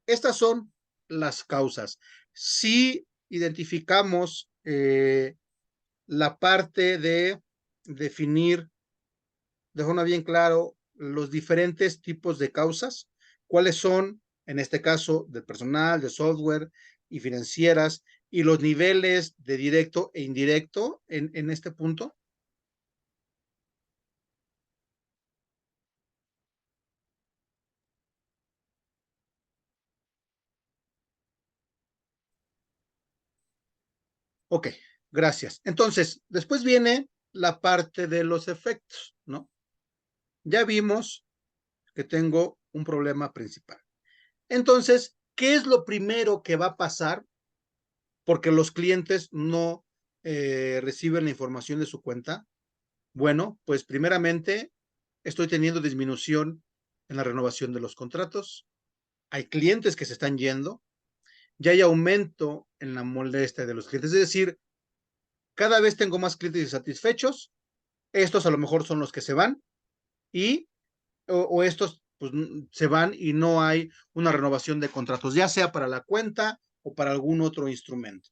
S1: estas son las causas. Si identificamos la parte de definir de forma bien claro los diferentes tipos de causas, cuáles son, en este caso, del personal, de software y financieras, y los niveles de directo e indirecto en este punto. Ok, gracias. Entonces, después viene la parte de los efectos, ¿no? Ya vimos que tengo un problema principal. Entonces, ¿qué es lo primero que va a pasar porque los clientes no reciben la información de su cuenta? Bueno, pues primeramente estoy teniendo disminución en la renovación de los contratos. Hay clientes que se están yendo. Ya hay aumento en la molestia de los clientes. Es decir, cada vez tengo más clientes insatisfechos. Estos a lo mejor son los que se van y o estos pues, se van y no hay una renovación de contratos, ya sea para la cuenta o para algún otro instrumento,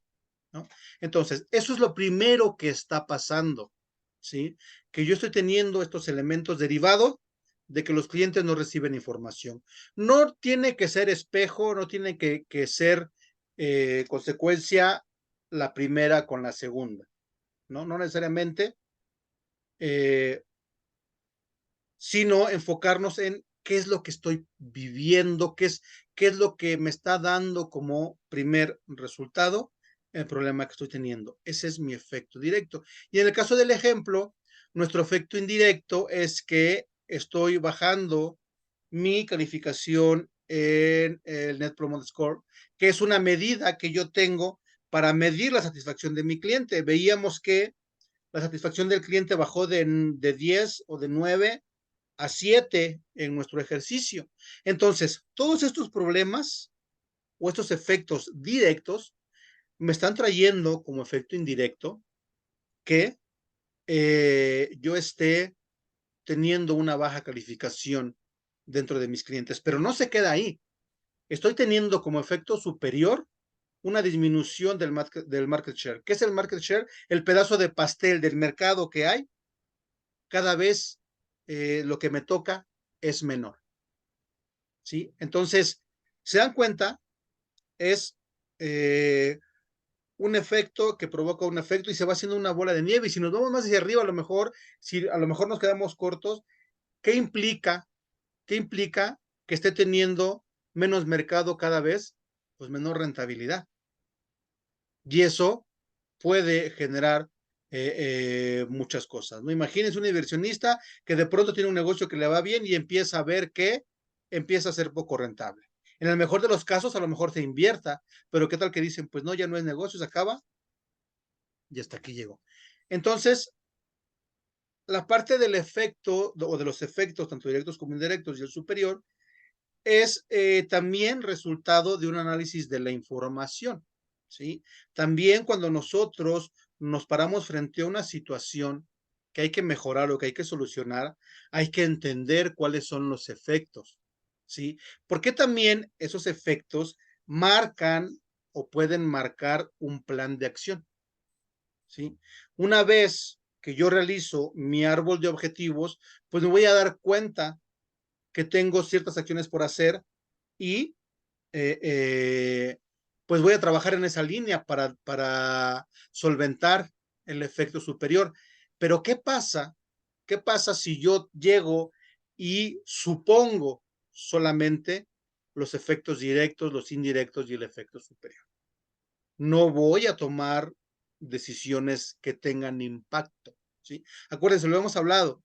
S1: ¿no? Entonces, eso es lo primero que está pasando, ¿sí? Que yo estoy teniendo estos elementos derivados de que los clientes no reciben información. No tiene que ser espejo, no tiene que ser consecuencia la primera con la segunda, ¿no? No necesariamente, sino enfocarnos en qué es lo que estoy viviendo, qué es lo que me está dando como primer resultado el problema que estoy teniendo. Ese es mi efecto directo. Y en el caso del ejemplo, nuestro efecto indirecto es que estoy bajando mi calificación en el Net Promoter Score, que es una medida que yo tengo para medir la satisfacción de mi cliente. Veíamos que la satisfacción del cliente bajó de 10 o de 9 a 7 en nuestro ejercicio. Entonces, todos estos problemas o estos efectos directos me están trayendo como efecto indirecto que yo esté teniendo una baja calificación dentro de mis clientes, pero no se queda ahí. Estoy teniendo como efecto superior una disminución del market share. ¿Qué es el market share? El pedazo de pastel del mercado que hay, cada vez lo que me toca es menor. ¿Sí? Entonces, se dan cuenta, es un efecto que provoca un efecto y se va haciendo una bola de nieve. Y si nos vamos más hacia arriba, a lo mejor, si a lo mejor nos quedamos cortos, ¿qué implica? ¿Qué implica que esté teniendo menos mercado cada vez? Pues menor rentabilidad. Y eso puede generar muchas cosas, ¿no? Imagínense un inversionista que de pronto tiene un negocio que le va bien y empieza a ver que empieza a ser poco rentable. En el mejor de los casos, a lo mejor se invierta, pero ¿qué tal que dicen? Pues no, ya no es negocio, se acaba y hasta aquí llegó. Entonces, la parte del efecto o de los efectos, tanto directos como indirectos y el superior, es también resultado de un análisis de la información, ¿sí? También cuando nosotros nos paramos frente a una situación que hay que mejorar o que hay que solucionar, hay que entender cuáles son los efectos, ¿sí? Porque también esos efectos marcan o pueden marcar un plan de acción, ¿sí? Una vez que yo realizo mi árbol de objetivos, pues me voy a dar cuenta que tengo ciertas acciones por hacer y eh, eh, pues voy a trabajar en esa línea para solventar el efecto superior. Pero ¿qué pasa? ¿Qué pasa si yo llego y supongo solamente los efectos directos, los indirectos y el efecto superior? no voy a tomar decisiones que tengan impacto, ¿sí? Acuérdense, lo hemos hablado.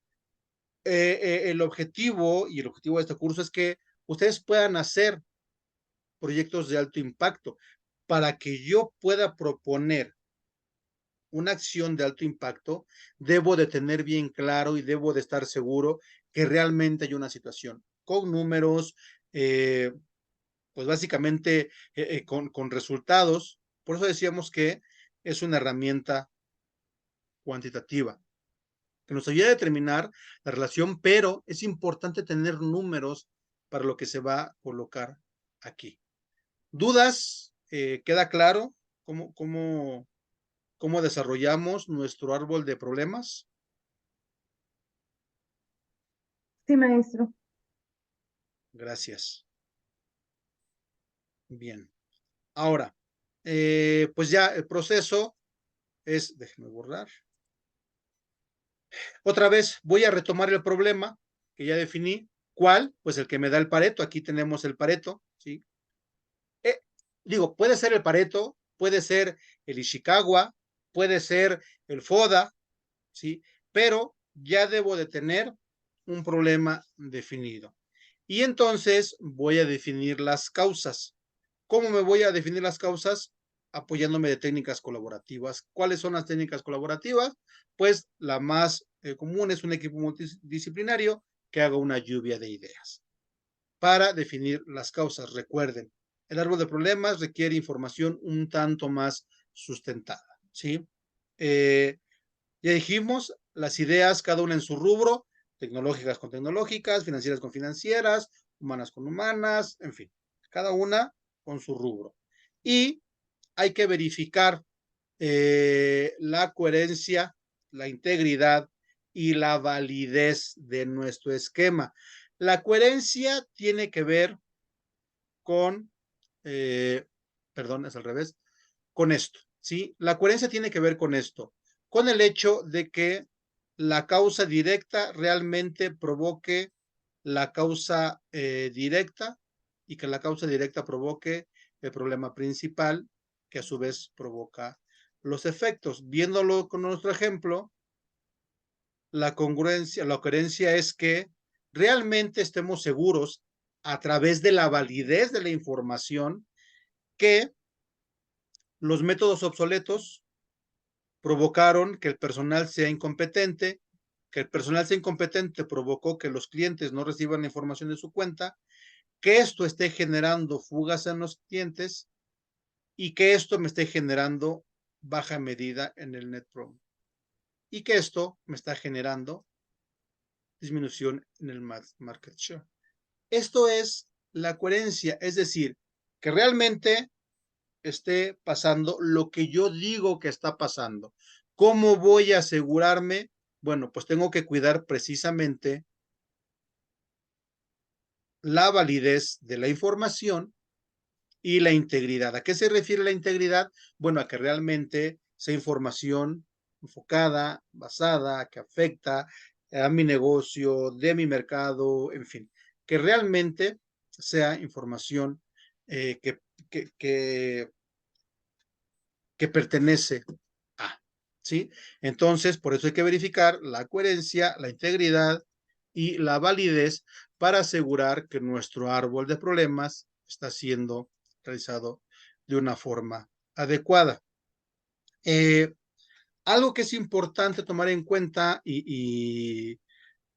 S1: El objetivo y el objetivo de este curso es que ustedes puedan hacer proyectos de alto impacto para que yo pueda proponer una acción de alto impacto. Debo de tener bien claro y debo de estar seguro que realmente hay una situación con números, pues básicamente con resultados. Por eso decíamos que es una herramienta cuantitativa que nos ayuda a determinar la relación, pero es importante tener números para lo que se va a colocar aquí. ¿Dudas? ¿Queda claro cómo desarrollamos nuestro árbol de problemas?
S4: Sí, maestro.
S1: Gracias. Bien. Ahora, pues ya el proceso es, déjenme borrar. Otra vez voy a retomar el problema que ya definí. ¿Cuál? Pues el que me da el Pareto. Aquí tenemos el Pareto, ¿sí? Digo, puede ser el Pareto, puede ser el Ishikawa, puede ser el FODA, ¿sí? Pero ya debo de tener un problema definido. Y entonces voy a definir las causas. ¿Cómo me voy a definir las causas? Apoyándome de técnicas colaborativas. ¿Cuáles son las técnicas colaborativas? Pues la más común es un equipo multidisciplinario que haga una lluvia de ideas para definir las causas. Recuerden, el árbol de problemas requiere información un tanto más sustentada, ¿sí? Ya dijimos, las ideas, cada una en su rubro, tecnológicas con tecnológicas, financieras con financieras, humanas con humanas, en fin, cada una con su rubro. Y hay que verificar la coherencia, la integridad y la validez de nuestro esquema. La coherencia tiene que ver con, perdón, es al revés, con esto, ¿sí? La coherencia tiene que ver con esto, con el hecho de que la causa directa realmente provoque la causa directa y que la causa directa provoque el problema principal que a su vez provoca los efectos. Viéndolo con nuestro ejemplo, la congruencia, la coherencia es que realmente estemos seguros a través de la validez de la información que los métodos obsoletos provocaron que el personal sea incompetente, que el personal sea incompetente provocó que los clientes no reciban la información de su cuenta, que esto esté generando fugas en los clientes y que esto me esté generando baja medida en el net promoter y que esto me está generando disminución en el market share. Esto es la coherencia, es decir, que realmente esté pasando lo que yo digo que está pasando. ¿Cómo voy a asegurarme? Bueno, pues tengo que cuidar precisamente la validez de la información y la integridad. ¿A qué se refiere la integridad? Bueno, a que realmente sea información enfocada, basada, que afecta a mi negocio, de mi mercado, en fin, que realmente sea información que pertenece a, ¿sí? Entonces, por eso hay que verificar la coherencia, la integridad y la validez para asegurar que nuestro árbol de problemas está siendo realizado de una forma adecuada. Algo que es importante tomar en cuenta y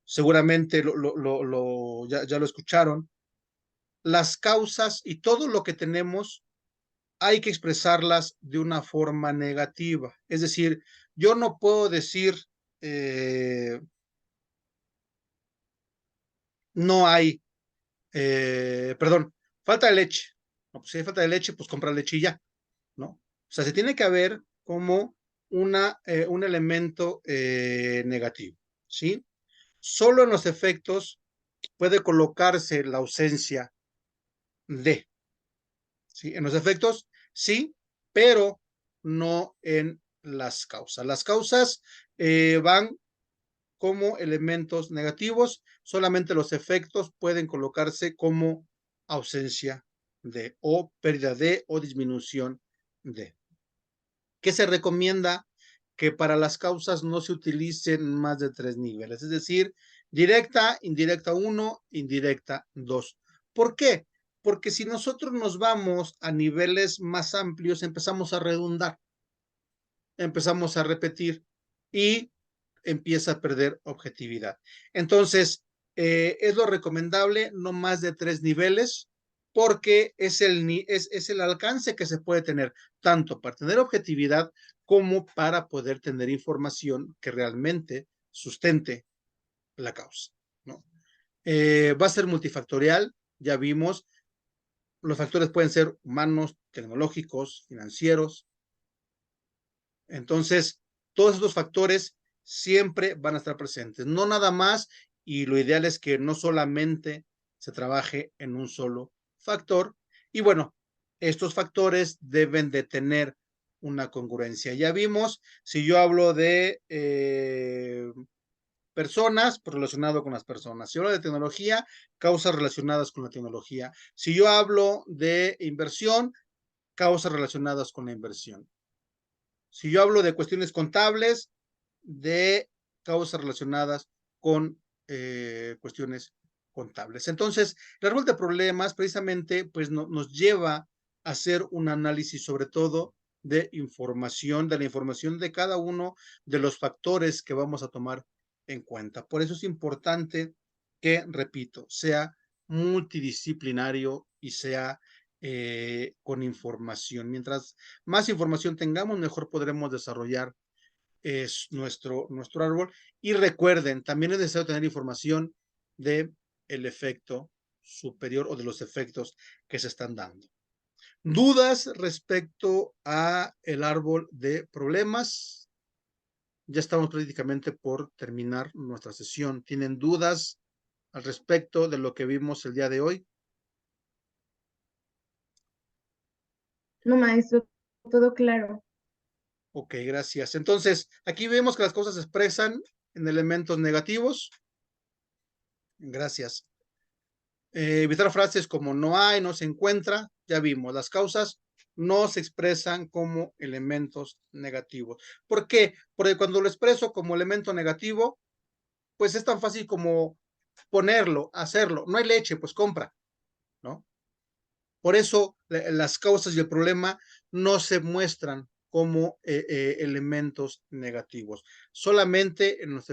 S1: seguramente ya lo escucharon, las causas y todo lo que tenemos hay que expresarlas de una forma negativa. Es decir, yo no puedo decir, no hay, perdón, falta de leche. No, pues si hay falta de leche, pues compra leche y ya, ¿no? O sea, se tiene que ver como un elemento negativo, ¿sí? Solo en los efectos puede colocarse la ausencia de, ¿sí? En los efectos, sí, pero no en las causas. Las causas van como elementos negativos, solamente los efectos pueden colocarse como ausencia de, o pérdida de, o disminución de. ¿Qué se recomienda? Que para las causas no se utilicen más de 3 niveles, es decir, directa, indirecta 1, indirecta 2. ¿Por qué? Porque si nosotros nos vamos a niveles más amplios, empezamos a redundar, empezamos a repetir y empieza a perder objetividad. Entonces, es lo recomendable no más de 3 niveles, porque es el alcance que se puede tener, tanto para tener objetividad como para poder tener información que realmente sustente la causa, ¿no? Va a ser multifactorial, ya vimos, los factores pueden ser humanos, tecnológicos, financieros. Entonces, todos estos factores siempre van a estar presentes, no nada más, y lo ideal es que no solamente se trabaje en un solo factor. Y bueno, estos factores deben de tener una congruencia. Ya vimos, si yo hablo de personas, pues relacionado con las personas. Si hablo de tecnología, causas relacionadas con la tecnología. Si yo hablo de inversión, causas relacionadas con la inversión. Si yo hablo de cuestiones contables, de causas relacionadas con cuestiones contables. Entonces, el árbol de problemas precisamente pues nos lleva a hacer un análisis sobre todo de información, de la información de cada uno de los factores que vamos a tomar en cuenta. Por eso es importante que, repito, sea multidisciplinario y sea con información. Mientras más información tengamos, mejor podremos desarrollar nuestro árbol. Y recuerden, también es necesario tener información de el efecto superior o de los efectos que se están dando. ¿Dudas respecto a el árbol de problemas? Ya estamos prácticamente por terminar nuestra sesión. ¿Tienen dudas al respecto de lo que vimos el día de hoy?
S4: No, maestro, todo claro.
S1: Ok, gracias. Entonces, aquí vemos que las cosas se expresan en elementos negativos. Gracias. Evitar frases como no hay, no se encuentra. Ya vimos, las causas no se expresan como elementos negativos. ¿Por qué? Porque cuando lo expreso como elemento negativo, pues es tan fácil como ponerlo, hacerlo. No hay leche, pues compra, ¿no? Por eso las causas y el problema no se muestran como elementos negativos. Solamente en los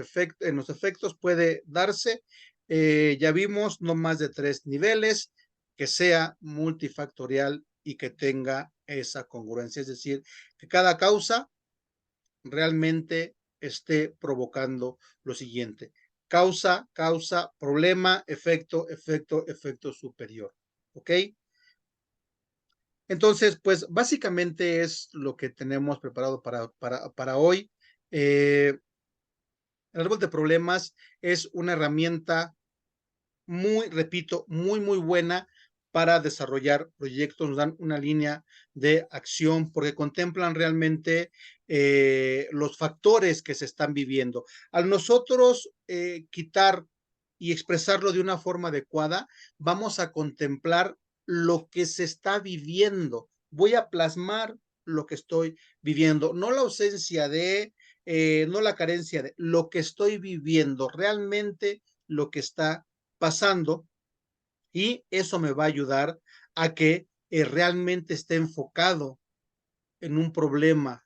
S1: efectos puede darse, ya vimos, no más de 3 niveles, que sea multifactorial y que tenga esa congruencia, es decir, que cada causa realmente esté provocando lo siguiente: causa, causa, problema, efecto, efecto, efecto superior. ¿Ok? Entonces, pues básicamente es lo que tenemos preparado para hoy. El árbol de problemas es una herramienta muy, repito, muy, muy buena para desarrollar proyectos, nos dan una línea de acción porque contemplan realmente los factores que se están viviendo. Al nosotros quitar y expresarlo de una forma adecuada, vamos a contemplar lo que se está viviendo. Voy a plasmar lo que estoy viviendo, no la ausencia de, no la carencia de, lo que estoy viviendo, realmente lo que está pasando, y eso me va a ayudar a que realmente esté enfocado en un problema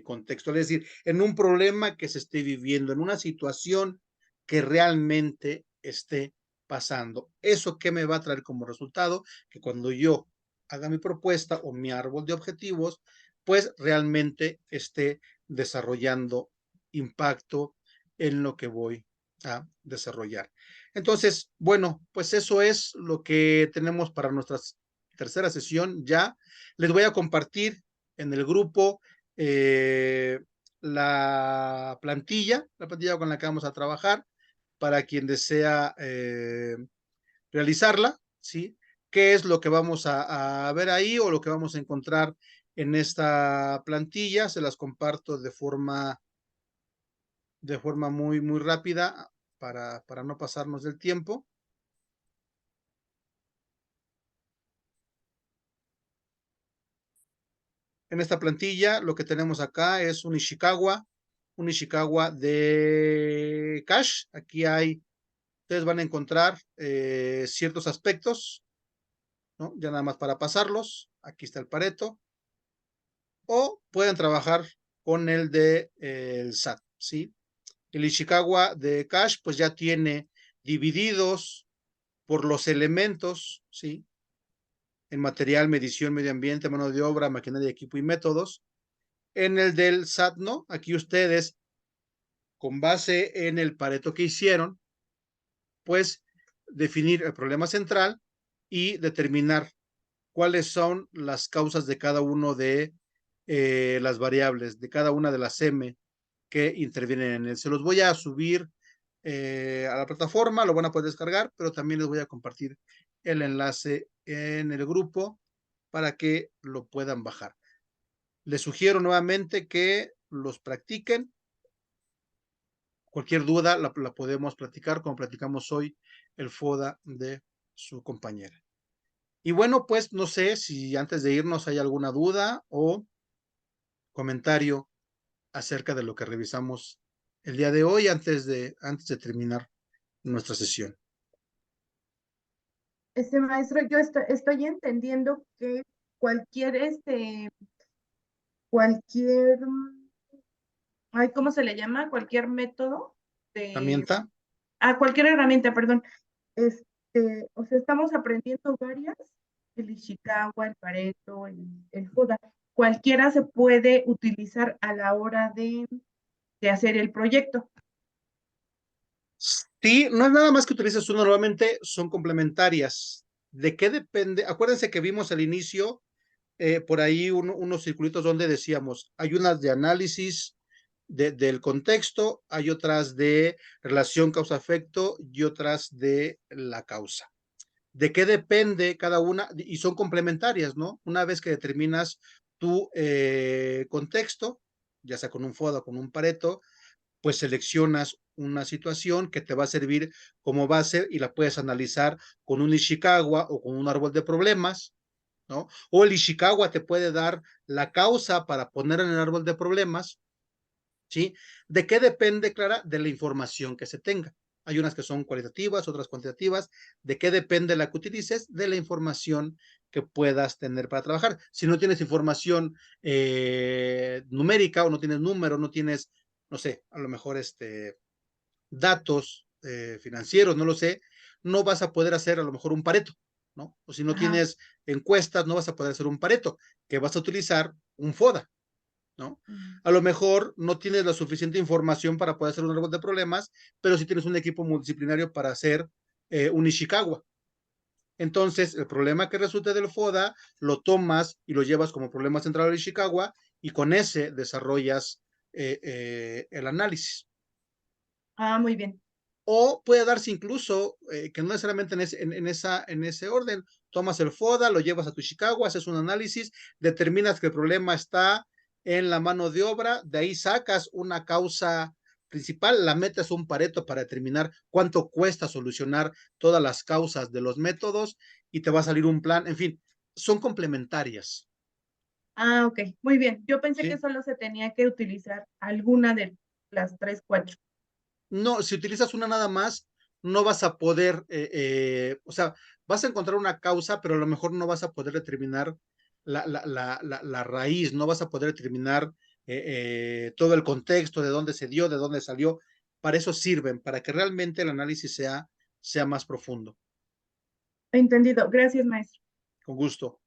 S1: contextual, es decir, en un problema que se esté viviendo, en una situación que realmente esté pasando. ¿Eso qué me va a traer como resultado? Que cuando yo haga mi propuesta o mi árbol de objetivos, pues realmente esté desarrollando impacto en lo que voy a desarrollar. Entonces, bueno, pues eso es lo que tenemos para nuestra tercera sesión ya. Les voy a compartir en el grupo la plantilla con la que vamos a trabajar para quien desea realizarla, ¿sí? ¿Qué es lo que vamos a ver ahí o lo que vamos a encontrar en esta plantilla? Se las comparto de forma muy, muy rápida para no pasarnos del tiempo. En esta plantilla lo que tenemos acá es un Ishikawa de cash. Aquí ustedes van a encontrar ciertos aspectos, ¿no? Ya nada más para pasarlos. Aquí está el Pareto. O pueden trabajar con el de el SAT, ¿sí? El Ishikawa de cash pues ya tiene divididos por los elementos, ¿sí? En material, medición, medio ambiente, mano de obra, maquinaria, equipo y métodos. En el del SAT, no. Aquí ustedes, con base en el Pareto que hicieron, pues definir el problema central y determinar cuáles son las causas de cada uno de las variables, de cada una de las M que intervienen en él. Se los voy a subir a la plataforma, lo van a poder descargar, pero también les voy a compartir el enlace en el grupo para que lo puedan bajar. Les sugiero nuevamente que los practiquen. Cualquier duda la podemos platicar como platicamos hoy el FODA de su compañera. Y bueno, pues no sé si antes de irnos hay alguna duda o comentario acerca de lo que revisamos el día de hoy antes de terminar nuestra sesión.
S4: Maestro, yo estoy entendiendo que cualquier, cualquier, ay, ¿cómo se le llama? Cualquier método de,
S1: ¿Herramienta?
S4: cualquier herramienta, perdón. O sea, estamos aprendiendo varias, el Ishikawa, el Pareto, el FODA. Cualquiera se puede utilizar a la hora de hacer el proyecto.
S1: Sí, no es nada más que utilices uno, normalmente son complementarias. ¿De qué depende? Acuérdense que vimos al inicio por ahí unos circulitos donde decíamos, hay unas de análisis del contexto, hay otras de relación causa-efecto y otras de la causa. ¿De qué depende cada una? Y son complementarias, ¿no? Una vez que determinas tu contexto, ya sea con un FODA o con un Pareto, pues seleccionas una situación que te va a servir como base y la puedes analizar con un Ishikawa o con un árbol de problemas, ¿no? O el Ishikawa te puede dar la causa para poner en el árbol de problemas, ¿sí? ¿De qué depende, Clara? De la información que se tenga. Hay unas que son cualitativas, otras cuantitativas. ¿De qué depende la que utilices? De la información que puedas tener para trabajar. Si no tienes información numérica o no tienes número, no tienes, no sé, a lo mejor datos financieros, no lo sé, no vas a poder hacer a lo mejor un Pareto, ¿no? O si no tienes encuestas, no vas a poder hacer un Pareto, que vas a utilizar un FODA, ¿no? A lo mejor no tienes la suficiente información para poder hacer un árbol de problemas, pero sí tienes un equipo multidisciplinario para hacer un Ishikawa. Entonces, el problema que resulte del FODA lo tomas y lo llevas como problema central del Ishikawa y con ese desarrollas el análisis.
S4: Muy bien.
S1: O puede darse incluso que no necesariamente en ese orden. Tomas el FODA, lo llevas a tu Ishikawa, haces un análisis, determinas que el problema está en la mano de obra, de ahí sacas una causa principal, la metes un Pareto para determinar cuánto cuesta solucionar todas las causas de los métodos y te va a salir un plan. En fin, son complementarias.
S4: Ok, muy bien. Yo pensé
S1: ¿Sí?
S4: que solo se tenía que utilizar alguna de las 3, 4.
S1: No, si utilizas una nada más, no vas a poder, o sea, vas a encontrar una causa, pero a lo mejor no vas a poder determinar la raíz, no vas a poder determinar todo el contexto, de dónde se dio, de dónde salió. Para eso sirven, para que realmente el análisis sea más profundo.
S4: Entendido. Gracias, maestro.
S1: Con gusto.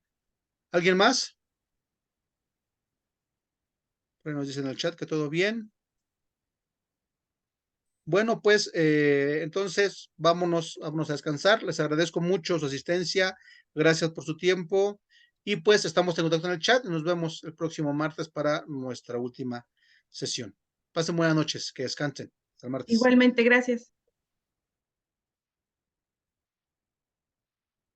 S1: ¿Alguien más? Bueno, nos dicen en el chat que todo bien. Bueno, pues entonces vámonos a descansar. Les agradezco mucho su asistencia. Gracias por su tiempo. Y pues estamos en contacto en el chat y nos vemos el próximo martes para nuestra última sesión. Pasen buenas noches, que descansen. Hasta el martes.
S4: Igualmente, gracias.